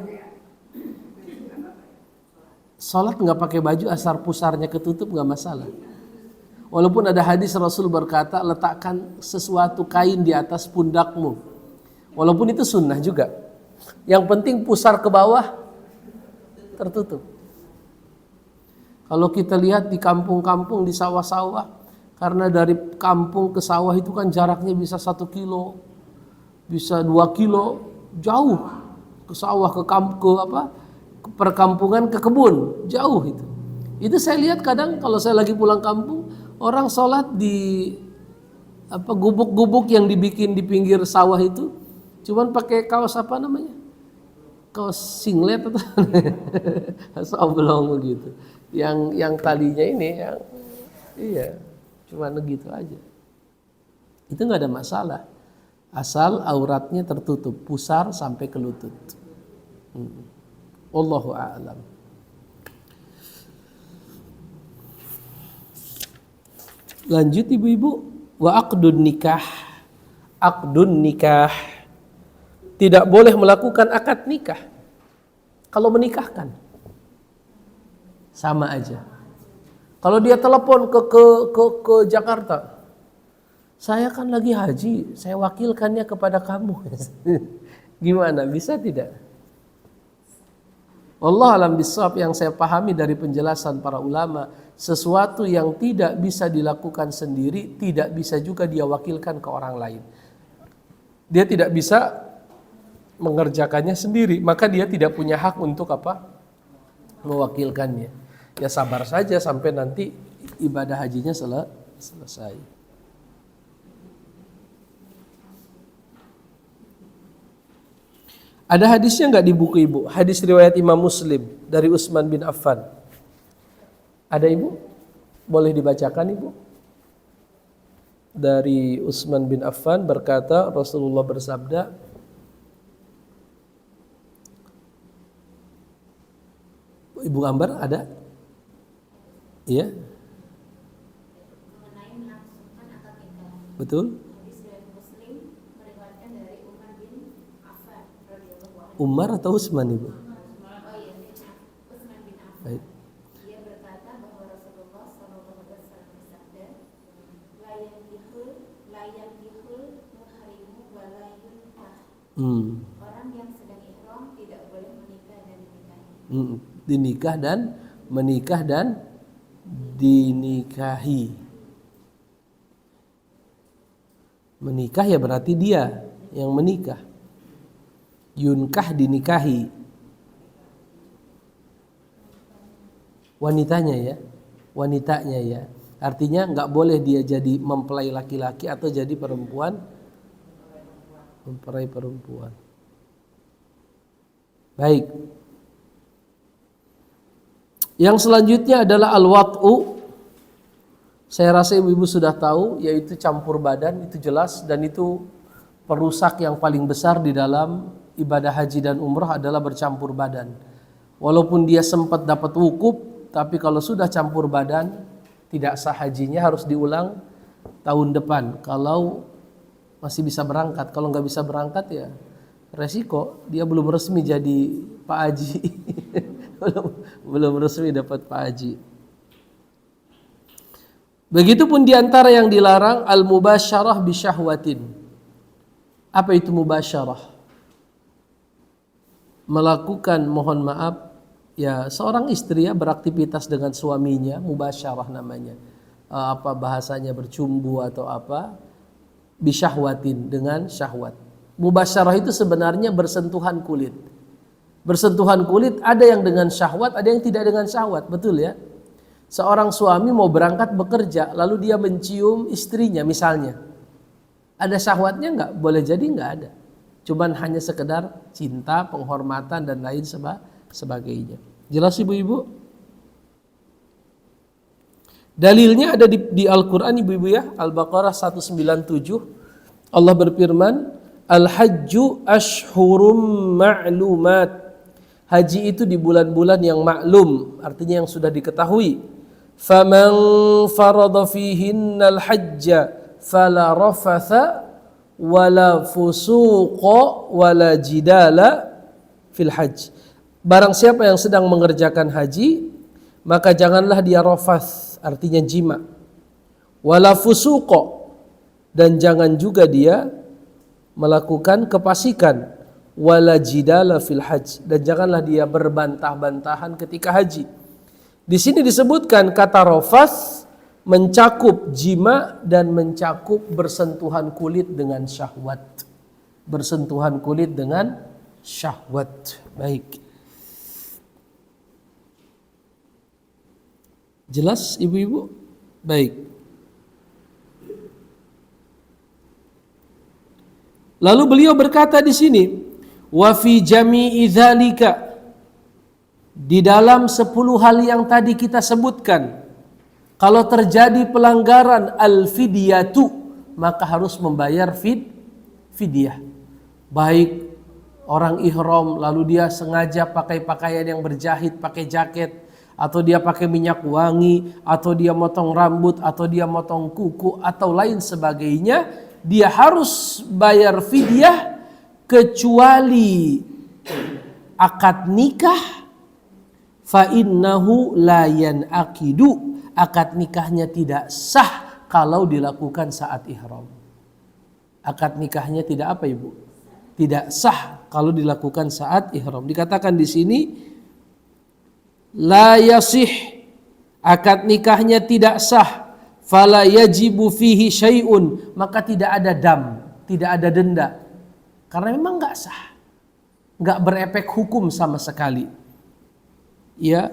Sholat nggak pakai baju asal pusarnya ketutup nggak masalah. Walaupun ada hadis Rasul berkata letakkan sesuatu kain di atas pundakmu. Walaupun itu sunnah juga. Yang penting pusar ke bawah tertutup. Kalau kita lihat di kampung-kampung, di sawah-sawah, karena dari kampung ke sawah itu kan jaraknya bisa 1 kilo, bisa 2 kilo, jauh ke sawah, ke perkampungan, ke kebun, jauh itu. Itu saya lihat kadang kalau saya lagi pulang kampung, orang sholat di gubuk-gubuk yang dibikin di pinggir sawah itu, cuman pakai kaos apa namanya? Kaos singlet atau oblong gitu. Yang talinya ini yang iya, cuman begitu aja. Itu nggak ada masalah. Asal auratnya tertutup, pusar sampai ke lutut. Wallahu a'lam. Lanjut ibu-ibu, wa aqdun nikah. Aqdun nikah. Tidak boleh melakukan akad nikah. Kalau menikahkan sama aja. Kalau dia telepon ke Jakarta, saya kan lagi haji, saya wakilkannya kepada kamu. Gimana? Bisa tidak? Allah alam bisawab, yang saya pahami dari penjelasan para ulama, sesuatu yang tidak bisa dilakukan sendiri tidak bisa juga dia wakilkan ke orang lain. Dia tidak bisa mengerjakannya sendiri, maka dia tidak punya hak untuk mewakilkannya. Ya sabar saja sampai nanti ibadah hajinya selesai. Ada hadisnya nggak di buku ibu? Hadis riwayat Imam Muslim dari Utsman bin Affan. Ada ibu? Boleh dibacakan ibu? Dari Utsman bin Affan berkata, Rasulullah bersabda, Ibu Ambar ada? Iya? Betul? Umar atau Utsman Ibu? Baik. Dia berkata bahwa Rasulullah SAW bersabda, la yankihul muhrimu wa la yunkah. Orang yang sedang ihram tidak boleh menikah dan dinikahi. Menikah dan dinikahi. Menikah ya berarti dia yang menikah. Yunkah dinikahi. Wanitanya ya. Artinya nggak boleh dia jadi mempelai laki-laki atau jadi mempelai perempuan. Baik. Yang selanjutnya adalah al-wat'u. Saya rasa ibu-ibu sudah tahu, yaitu campur badan, itu jelas, dan itu perusak yang paling besar di dalam ibadah haji dan umrah adalah bercampur badan. Walaupun dia sempat dapat wukuf, tapi kalau sudah campur badan tidak sah hajinya, harus diulang tahun depan kalau masih bisa berangkat. Kalau nggak bisa berangkat ya resiko dia belum resmi jadi Pak Haji. belum resmi dapat Pak Haji. Begitupun diantara yang dilarang al-mubasyarah bisyahwatin. Apa itu mubasyarah? Melakukan, mohon maaf, ya seorang istri ya beraktivitas dengan suaminya, mubasyarah namanya. Apa bahasanya, bercumbu atau apa? Bisyahwatin, dengan syahwat. Mubasyarah itu sebenarnya bersentuhan kulit. Bersentuhan kulit ada yang dengan syahwat, ada yang tidak dengan syahwat, betul ya? Seorang suami mau berangkat bekerja, lalu dia mencium istrinya misalnya. Ada syahwatnya enggak? Boleh jadi enggak ada. Cuman hanya sekedar cinta, penghormatan dan lain sebagainya. Jelas ibu-ibu? Dalilnya ada di Al-Quran ibu-ibu ya. Al-Baqarah 197. Allah berfirman, Al-Hajju ashhurum ma'lumat. Haji itu di bulan-bulan yang maklum, artinya yang sudah diketahui. Faman farada fihinnal hajja fala rafatha wala fusuqa wala jidala fil hajj. Barang siapa yang sedang mengerjakan haji, maka janganlah dia rafath, artinya jima. Wala fusuqa, dan jangan juga dia melakukan kefasikan. Wala jidala fil hajj, dan janganlah dia berbantah-bantahan ketika haji. Di sini disebutkan kata rafath mencakup jima dan mencakup bersentuhan kulit dengan syahwat. Bersentuhan kulit dengan syahwat. Baik. Jelas ibu-ibu? Baik. Lalu beliau berkata di sini, wa fi jami'i dzalika, di dalam 10 hal yang tadi kita sebutkan, kalau terjadi pelanggaran al-fidyatu, maka harus membayar fidyah. Baik orang ihram lalu dia sengaja pakai pakaian yang berjahit, pakai jaket, atau dia pakai minyak wangi, atau dia motong rambut, atau dia motong kuku, atau lain sebagainya, dia harus bayar fidyah kecuali akad nikah. Fa innahu la yanaqidu, akad nikahnya tidak sah kalau dilakukan saat ihram. Akad nikahnya tidak apa ibu? Tidak sah kalau dilakukan saat ihram. Dikatakan di sini la yasih, akad nikahnya tidak sah. Fala yajibu fihi syai'un, maka tidak ada dam, tidak ada denda. Karena memang enggak sah. Enggak berefek hukum sama sekali. Ya,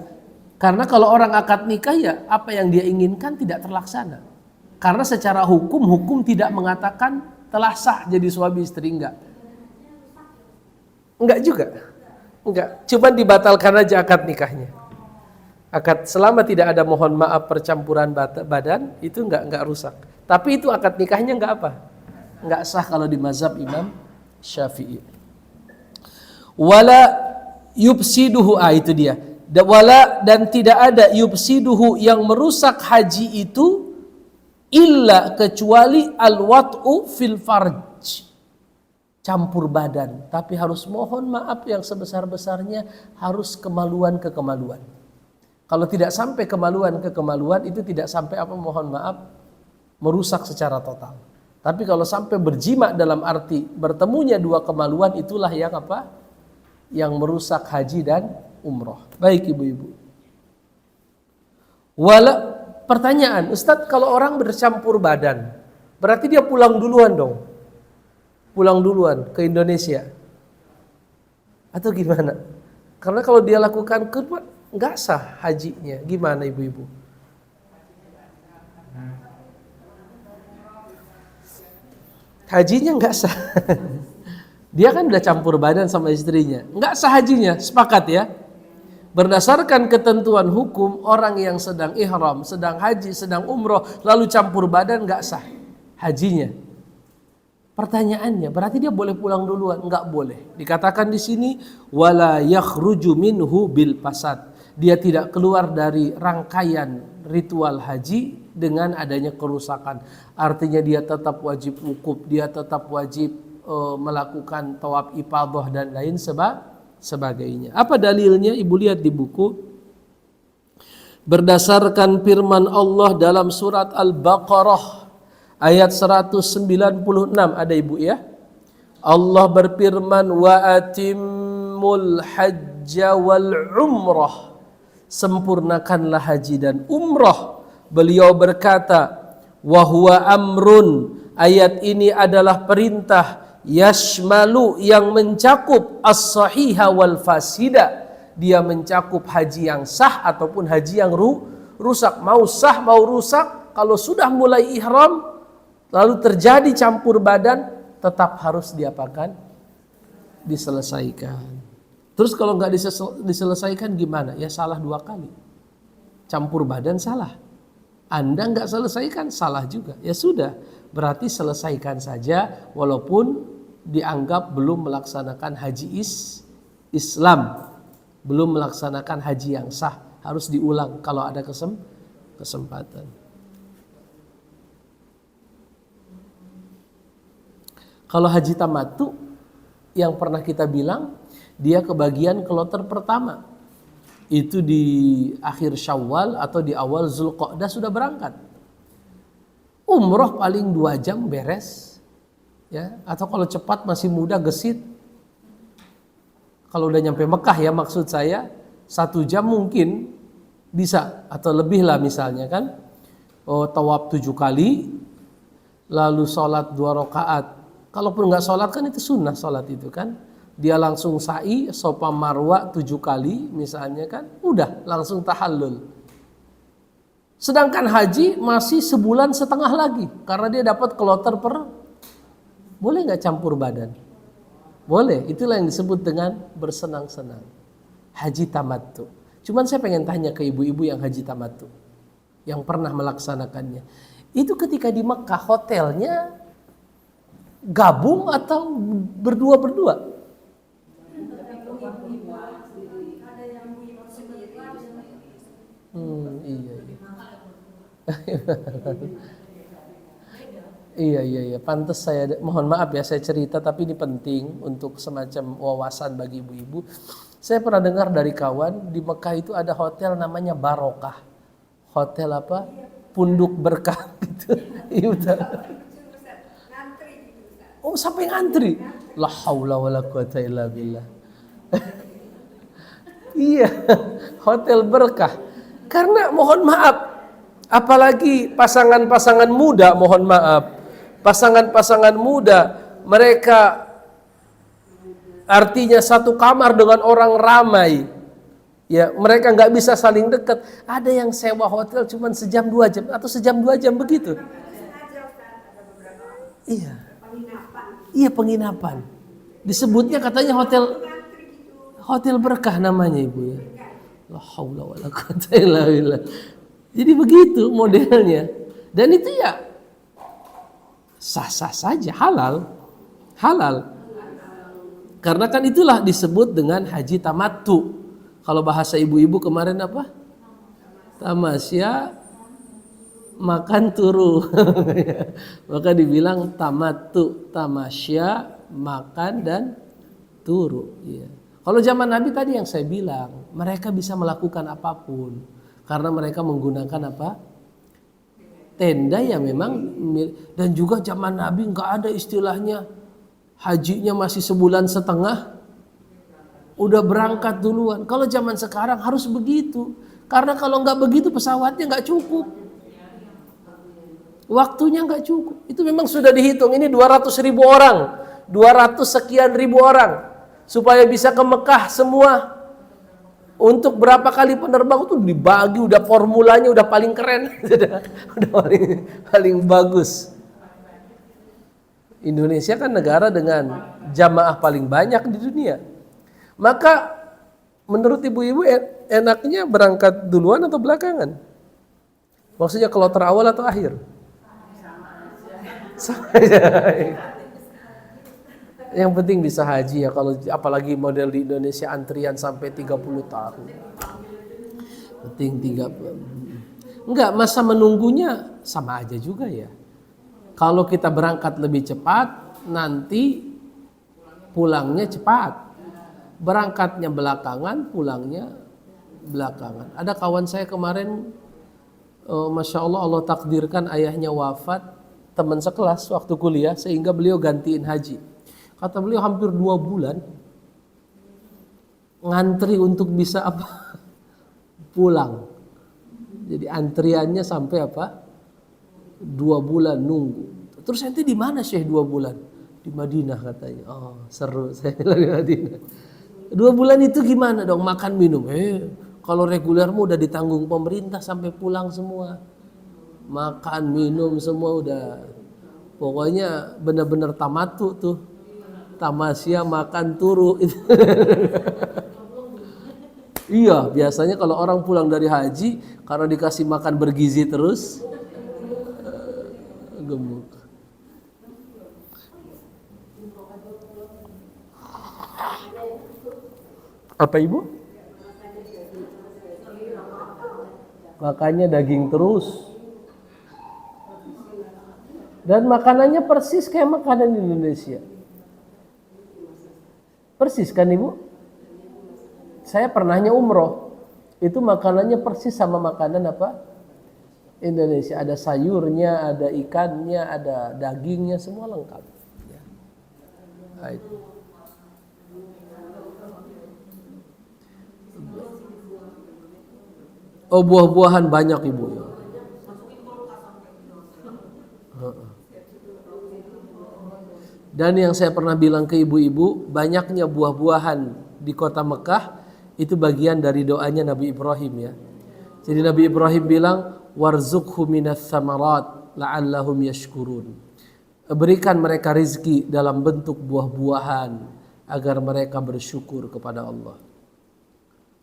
karena kalau orang akad nikah ya apa yang dia inginkan tidak terlaksana. Karena secara hukum tidak mengatakan telah sah jadi suami istri, enggak. Enggak juga. Enggak, cuma dibatalkan aja akad nikahnya. Akad selama tidak ada mohon maaf percampuran badan itu enggak rusak. Tapi itu akad nikahnya enggak apa? Enggak sah kalau di mazhab Imam Syafi'i. Wala yufsiduhu, itu dia. Wala, dan tidak ada yufsiduhu yang merusak haji itu illa kecuali al-wat'u fil farj. campur badan, tapi harus mohon maaf yang sebesar-besarnya, harus kemaluan ke kemaluan. Kalau tidak sampai kemaluan ke kemaluan, itu tidak sampai mohon maaf, merusak secara total. Tapi kalau sampai berjima dalam arti bertemunya dua kemaluan, itulah yang yang merusak haji dan umroh. Baik ibu-ibu. Pertanyaan, Ustadz, kalau orang bercampur badan, berarti dia pulang duluan dong? Pulang duluan ke Indonesia? Atau gimana? Karena kalau dia lakukan nggak sah hajinya. Gimana ibu-ibu? Hajinya nggak sah. Dia kan udah campur badan sama istrinya, nggak sah hajinya. Sepakat ya? Berdasarkan ketentuan hukum, orang yang sedang ihram, sedang haji, sedang umroh, lalu campur badan, nggak sah hajinya. Pertanyaannya, berarti dia boleh pulang duluan? Nggak boleh. Dikatakan di sini, wala yakhruju minhu bil fasad. Dia tidak keluar dari rangkaian ritual haji dengan adanya kerusakan. Artinya dia tetap wajib wukuf, dia tetap wajib melakukan tawaf ifadah dan lain sebagainya. Apa dalilnya? Ibu lihat di buku. Berdasarkan firman Allah dalam surat Al-Baqarah ayat 196, ada ibu ya. Allah berfirman, wa atimmul hajja wal umrah. Sempurnakanlah haji dan umrah. Beliau berkata, wa huwa amrun. Ayat ini adalah perintah yashmalu, yang mencakup as-sahiha wal fasida. Dia mencakup haji yang sah ataupun haji yang rusak. Mau sah mau rusak, kalau sudah mulai ihram lalu terjadi campur badan, tetap harus diapakan? Diselesaikan. Terus kalau nggak diselesaikan gimana? Ya salah dua kali. Campur badan salah. Anda nggak selesaikan, salah juga. Ya sudah, berarti selesaikan saja walaupun dianggap belum melaksanakan haji Islam, belum melaksanakan haji yang sah. Harus diulang kalau ada kesempatan. Kalau haji tamattu yang pernah kita bilang, dia kebagian kloter pertama. Itu di akhir Syawal atau di awal Zulqa'dah sudah berangkat. Umroh paling 2 jam beres. Ya, atau kalau cepat masih muda gesit. Kalau udah nyampe Mekah ya, maksud saya 1 jam mungkin bisa atau lebih lah misalnya kan. Tawaf 7 kali, lalu sholat 2 rakaat. Kalaupun nggak sholat kan itu sunnah sholat itu kan. Dia langsung sa'i, Safa Marwa 7 kali misalnya kan. Udah langsung tahallul. Sedangkan haji masih 1,5 bulan lagi. Karena dia dapat kloter boleh nggak campur badan? Boleh, itulah yang disebut dengan bersenang-senang. Haji tamattu. Cuman saya pengen tanya ke ibu-ibu yang haji tamattu, yang pernah melaksanakannya. Itu ketika di Mekah hotelnya gabung atau berdua-berdua? Iya. Pantes saya, mohon maaf ya saya cerita, tapi ini penting untuk semacam wawasan bagi ibu-ibu. Saya pernah dengar dari kawan di Mekah itu ada hotel namanya Barokah. Hotel apa? Punduk Berkah gitu. Oh, sampai ngantri. La haula wala quwata illa billah. Iya, hotel berkah. Karena mohon maaf, apalagi pasangan-pasangan muda, mohon maaf. Pasangan-pasangan muda, mereka artinya satu kamar dengan orang ramai. Ya, mereka nggak bisa saling dekat. Ada yang sewa hotel cuma sejam 2 jam atau sejam 2 jam begitu. Iya, penginapan. Disebutnya katanya hotel berkah namanya ibu ya. La haula wala quwata illa billah. Jadi begitu modelnya. Dan itu ya sah-sah saja, halal. Karena kan itulah disebut dengan haji tamattu. Kalau bahasa ibu-ibu kemarin apa? Tamasya makan turu. Maka dibilang tamattu, tamasya makan dan turu. Ya. Kalau zaman Nabi tadi yang saya bilang, mereka bisa melakukan apapun karena mereka menggunakan apa? Tenda yang memang, dan juga zaman Nabi nggak ada istilahnya hajinya masih sebulan setengah udah berangkat duluan. Kalau zaman sekarang harus begitu, karena kalau nggak begitu pesawatnya nggak cukup, waktunya nggak cukup. Itu memang sudah dihitung. Ini 200.000 orang, 200 sekian ribu orang supaya bisa ke Mekah semua. Untuk berapa kali penerbang itu dibagi, udah formulanya udah paling keren, udah paling bagus. Indonesia kan negara dengan jamaah paling banyak di dunia. Maka menurut ibu-ibu enaknya berangkat duluan atau belakangan? Maksudnya kloter awal atau akhir? Sama aja. Yang penting bisa haji ya, kalau apalagi model di Indonesia antrian sampai 30 tahun. Penting 30. Enggak, masa menunggunya sama aja juga ya. Kalau kita berangkat lebih cepat, nanti pulangnya cepat. Berangkatnya belakangan, pulangnya belakangan. Ada kawan saya kemarin, Masya Allah, Allah takdirkan ayahnya wafat, teman sekelas waktu kuliah, sehingga beliau gantiin haji. Kata beliau hampir 2 bulan ngantri untuk bisa apa? Pulang. Jadi antriannya sampai apa? 2 bulan nunggu. Terus nanti di mana Syekh 2 bulan? Di Madinah katanya. Oh seru, saya bilang di Madinah. 2 bulan itu gimana dong makan minum? Kalau regulermu udah ditanggung pemerintah sampai pulang semua. Makan minum semua udah. Pokoknya benar-benar tamatu tuh. Tamasya makan turu. Iya, biasanya kalau orang pulang dari haji karena dikasih makan bergizi terus, gemuk. Apa ibu? Makannya daging terus. Dan makanannya persis kayak makanan Indonesia. Persis kan ibu? Saya pernahnya umroh. Itu makanannya persis sama makanan apa? Indonesia. Ada sayurnya, ada ikannya, ada dagingnya, semua lengkap. Ya. Baik. Oh, buah-buahan banyak ibu. Dan yang saya pernah bilang ke ibu-ibu, banyaknya buah-buahan di kota Mekah itu bagian dari doanya Nabi Ibrahim ya. Jadi Nabi Ibrahim bilang, warzuqhu minas samarat la'allahum yashkurun. Berikan mereka rizki dalam bentuk buah-buahan agar mereka bersyukur kepada Allah.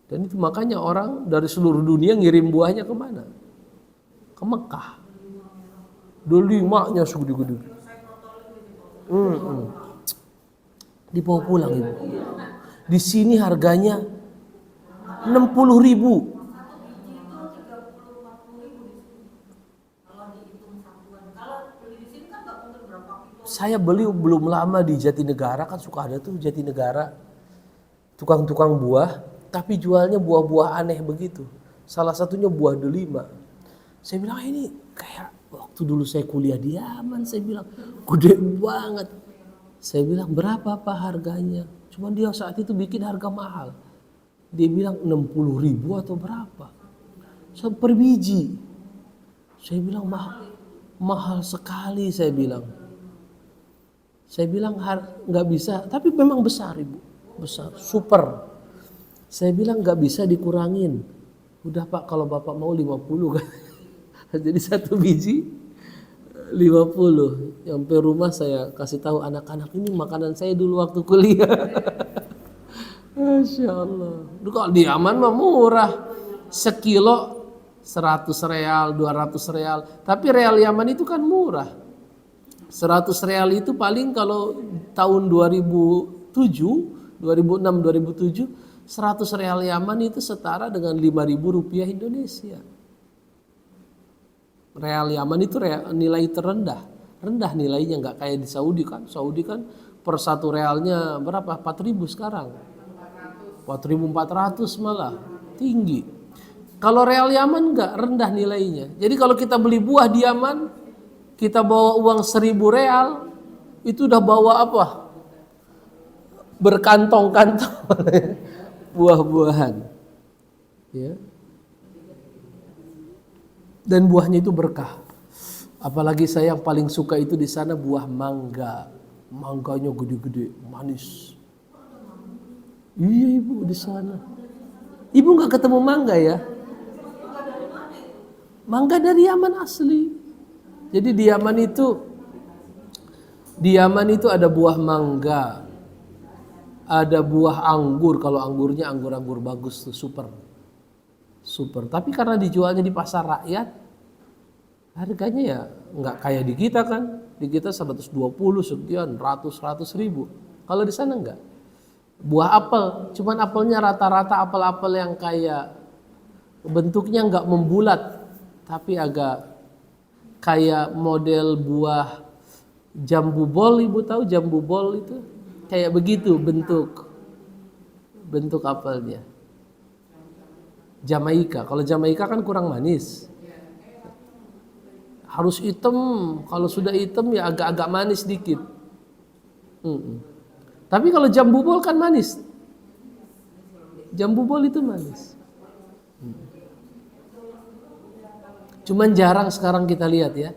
Dan itu makanya orang dari seluruh dunia ngirim buahnya kemana? Ke Mekah. Delimanya segede-gede. Dibawa pulang ibu. Di sini harganya 60.000. Saya beli belum lama di Jatinegara, kan suka ada tuh Jatinegara tukang-tukang buah, tapi jualnya buah-buah aneh begitu. Salah satunya buah delima. Saya bilang ini kayak waktu dulu saya kuliah di Yaman, saya bilang gede banget. Saya bilang berapa Pak harganya? Cuman dia saat itu bikin harga mahal. Dia bilang 60.000 atau berapa? Per biji. Saya bilang mahal sekali, saya bilang. Saya bilang nggak bisa, tapi memang besar ibu, besar, super. Saya bilang nggak bisa dikurangin. Udah Pak, kalau Bapak mau 50 kan. Jadi satu biji 50. Sampai rumah saya kasih tahu anak-anak, ini makanan saya dulu waktu kuliah. Masya Allah. Kalau di Yaman mah murah. Sekilo 100 real, 200 real. Tapi real Yaman itu kan murah. 100 real itu paling kalau tahun 2007, 2006, 2007, 100 real Yaman itu setara dengan 5.000 rupiah Indonesia. Real Yaman itu nilai terendah, rendah nilainya, nggak kayak di Saudi kan. Saudi kan per 1 realnya berapa? 4.000 sekarang. 4.400 malah, tinggi. Kalau real Yaman enggak, rendah nilainya. Jadi kalau kita beli buah di Yaman, kita bawa uang 1.000 real, itu udah bawa apa? Berkantong-kantong buah-buahan. Ya. Dan buahnya itu berkah. Apalagi saya yang paling suka itu di sana buah mangga. Mangganya gede-gede, manis. Iya ibu di sana. Ibu nggak ketemu mangga ya? Mangga dari Yaman asli. Jadi di Yaman itu ada buah mangga, ada buah anggur. Kalau anggurnya anggur bagus tuh, super. Tapi karena dijualnya di pasar rakyat, harganya ya nggak kayak di kita kan. Di kita 120 sekian, ratus ribu. Kalau di sana enggak. Buah apel, cuman apelnya rata-rata apel-apel yang kayak bentuknya nggak membulat, tapi agak kayak model buah jambu bol. Ibu tahu jambu bol itu? Kayak begitu bentuk apelnya. Jamaika, kalau Jamaika kan kurang manis. Harus hitam, kalau sudah hitam ya agak-agak manis dikit. Tapi kalau jambu bol kan manis. Jambu bol itu manis. Cuman jarang sekarang kita lihat ya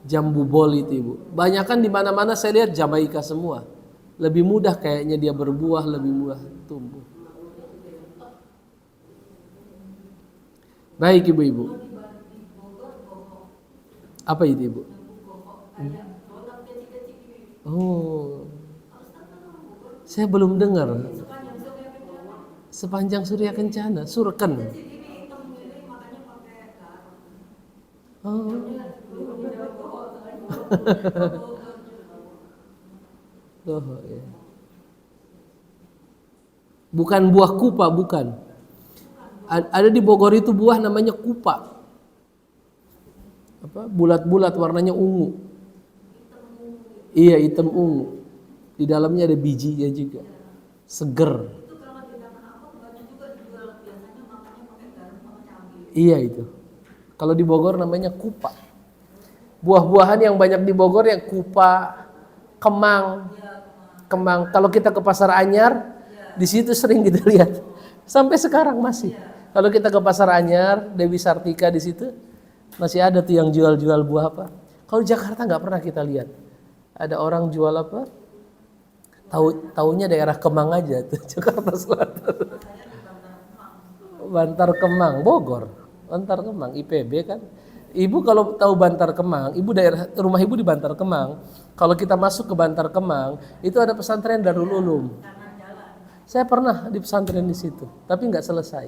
jambu bol itu ibu. Banyakan di mana-mana saya lihat Jamaika semua. Lebih mudah kayaknya dia berbuah, lebih mudah tumbuh. Baik ibu-ibu. Apa itu ibu? Oh, saya belum dengar. Sepanjang Surya Kencana, Surken. Oh. Oh, ya. Bukan buah kupa, bukan. Ada di Bogor itu buah namanya kupa. Apa? Bulat-bulat warnanya ungu. Iya, hitam ungu. Di dalamnya ada bijinya juga. Seger. Iya itu. Kalau di Bogor namanya kupa. Buah-buahan yang banyak di Bogor yang kupa, kemang. Kalau kita ke Pasar Anyar, di situ sering kita lihat. Sampai sekarang masih. Kalau kita ke Pasar Anyar, Dewi Sartika di situ masih ada tuh yang jual-jual buah apa. Kalau Jakarta nggak pernah kita lihat. Ada orang jual apa? Taunya daerah Kemang aja tuh, Jakarta Selatan. Bantar Kemang, Bogor. Bantar Kemang, IPB kan. Ibu kalau tahu Bantar Kemang, rumah ibu di Bantar Kemang. Kalau kita masuk ke Bantar Kemang, itu ada pesantren Darul Ulum. Saya pernah di pesantren di situ, tapi nggak selesai.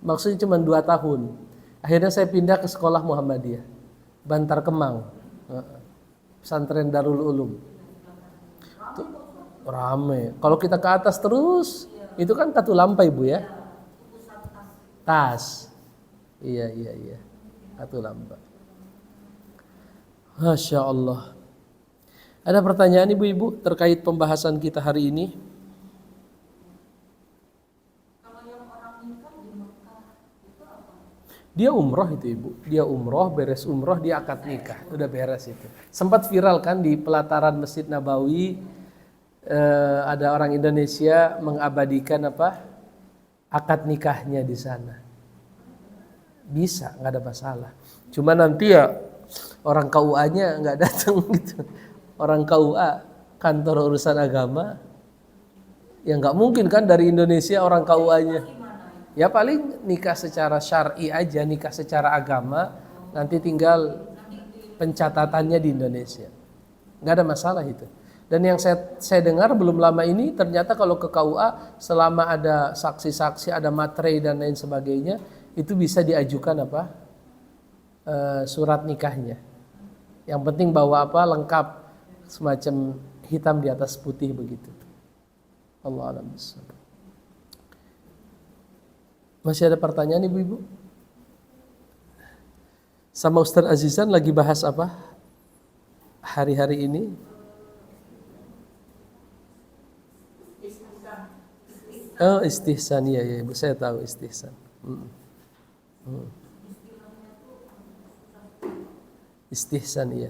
Maksudnya cuma 2 tahun. Akhirnya saya pindah ke sekolah Muhammadiyah, Bantar Kemang, pesantren Darul Ulum. Tuh, rame. Kalau kita ke atas terus, itu kan Katulampa ibu ya. Tas. Iya. Katulampa. Masya Allah. Ada pertanyaan ibu-ibu terkait pembahasan kita hari ini? Kalau yang orang nikah di Mekah itu apa? Dia umroh itu ibu. Dia umroh, beres umroh dia akad nikah. Udah beres itu. Sempat viral kan di pelataran Masjid Nabawi, ada orang Indonesia mengabadikan apa? Akad nikahnya di sana. Bisa, nggak ada masalah. Cuma nanti ya orang KUA-nya nggak datang gitu. Orang KUA, kantor urusan agama, ya nggak mungkin kan dari Indonesia orang KUA-nya. Ya paling nikah secara syar'i aja, nikah secara agama, nanti tinggal pencatatannya di Indonesia. Nggak ada masalah itu. Dan yang saya dengar belum lama ini ternyata kalau ke KUA selama ada saksi-saksi, ada materai dan lain sebagainya, itu bisa diajukan apa? Surat nikahnya. Yang penting bawa apa? Lengkap, semacam hitam di atas putih begitu. Allah a'lam bishawab. Masih ada pertanyaan ibu-ibu? Sama Ustaz Azizan lagi bahas apa? Hari-hari ini? Oh, istihsan, ya ya Ibu, saya tahu istihsan. Istihsan, ya.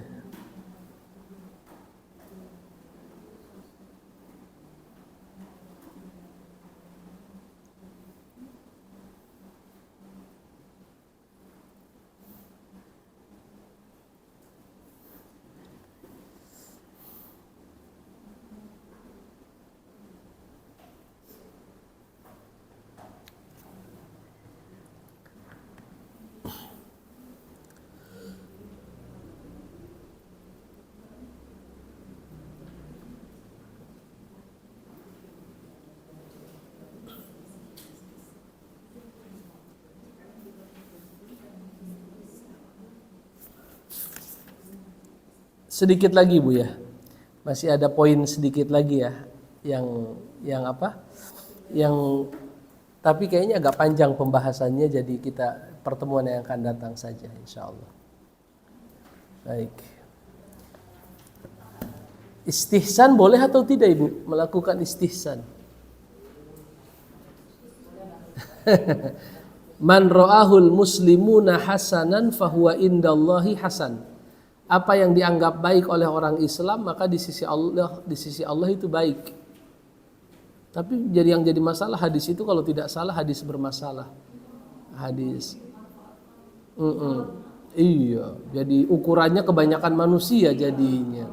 Sedikit lagi Bu ya, masih ada poin sedikit lagi ya, yang apa? Yang tapi kayaknya agak panjang pembahasannya, jadi kita pertemuan yang akan datang saja, insya Allah. Baik. Istihsan boleh atau tidak Ibu melakukan istihsan? Man ra'ahul muslimuna hasanan fahuwa indallahi hasan. Apa yang dianggap baik oleh orang Islam maka di sisi Allah itu baik. Tapi yang jadi masalah hadis itu kalau tidak salah hadis bermasalah. Hadis. Iya, jadi ukurannya kebanyakan manusia jadinya.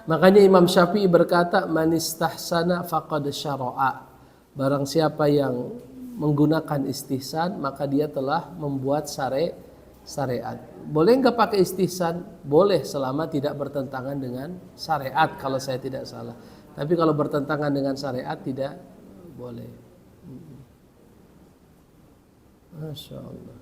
Makanya Imam Syafi'i berkata, man istahsana faqad syara'a. Barang siapa yang menggunakan istihsan maka dia telah membuat syariat. Boleh nggak pakai istihsan? Boleh selama tidak bertentangan dengan syariat kalau saya tidak salah. Tapi kalau bertentangan dengan syariat tidak boleh. Masya Allah.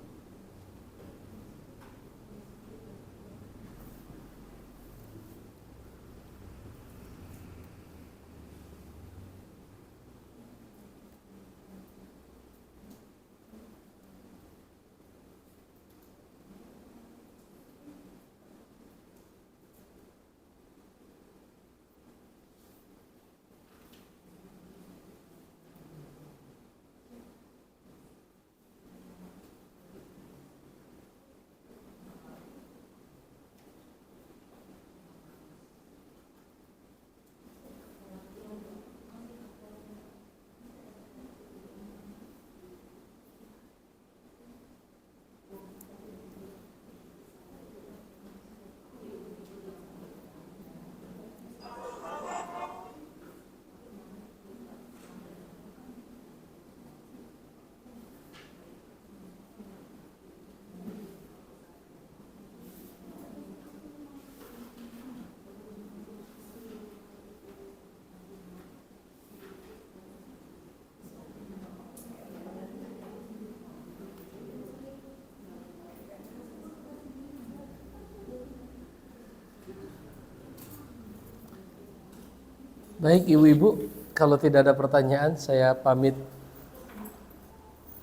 Baik ibu-ibu, kalau tidak ada pertanyaan saya pamit.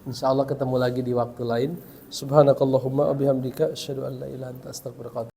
Insya Allah ketemu lagi di waktu lain. Subhanakallahumma wa bihamdika asyhadu an la ilaha illa anta astaghfiruka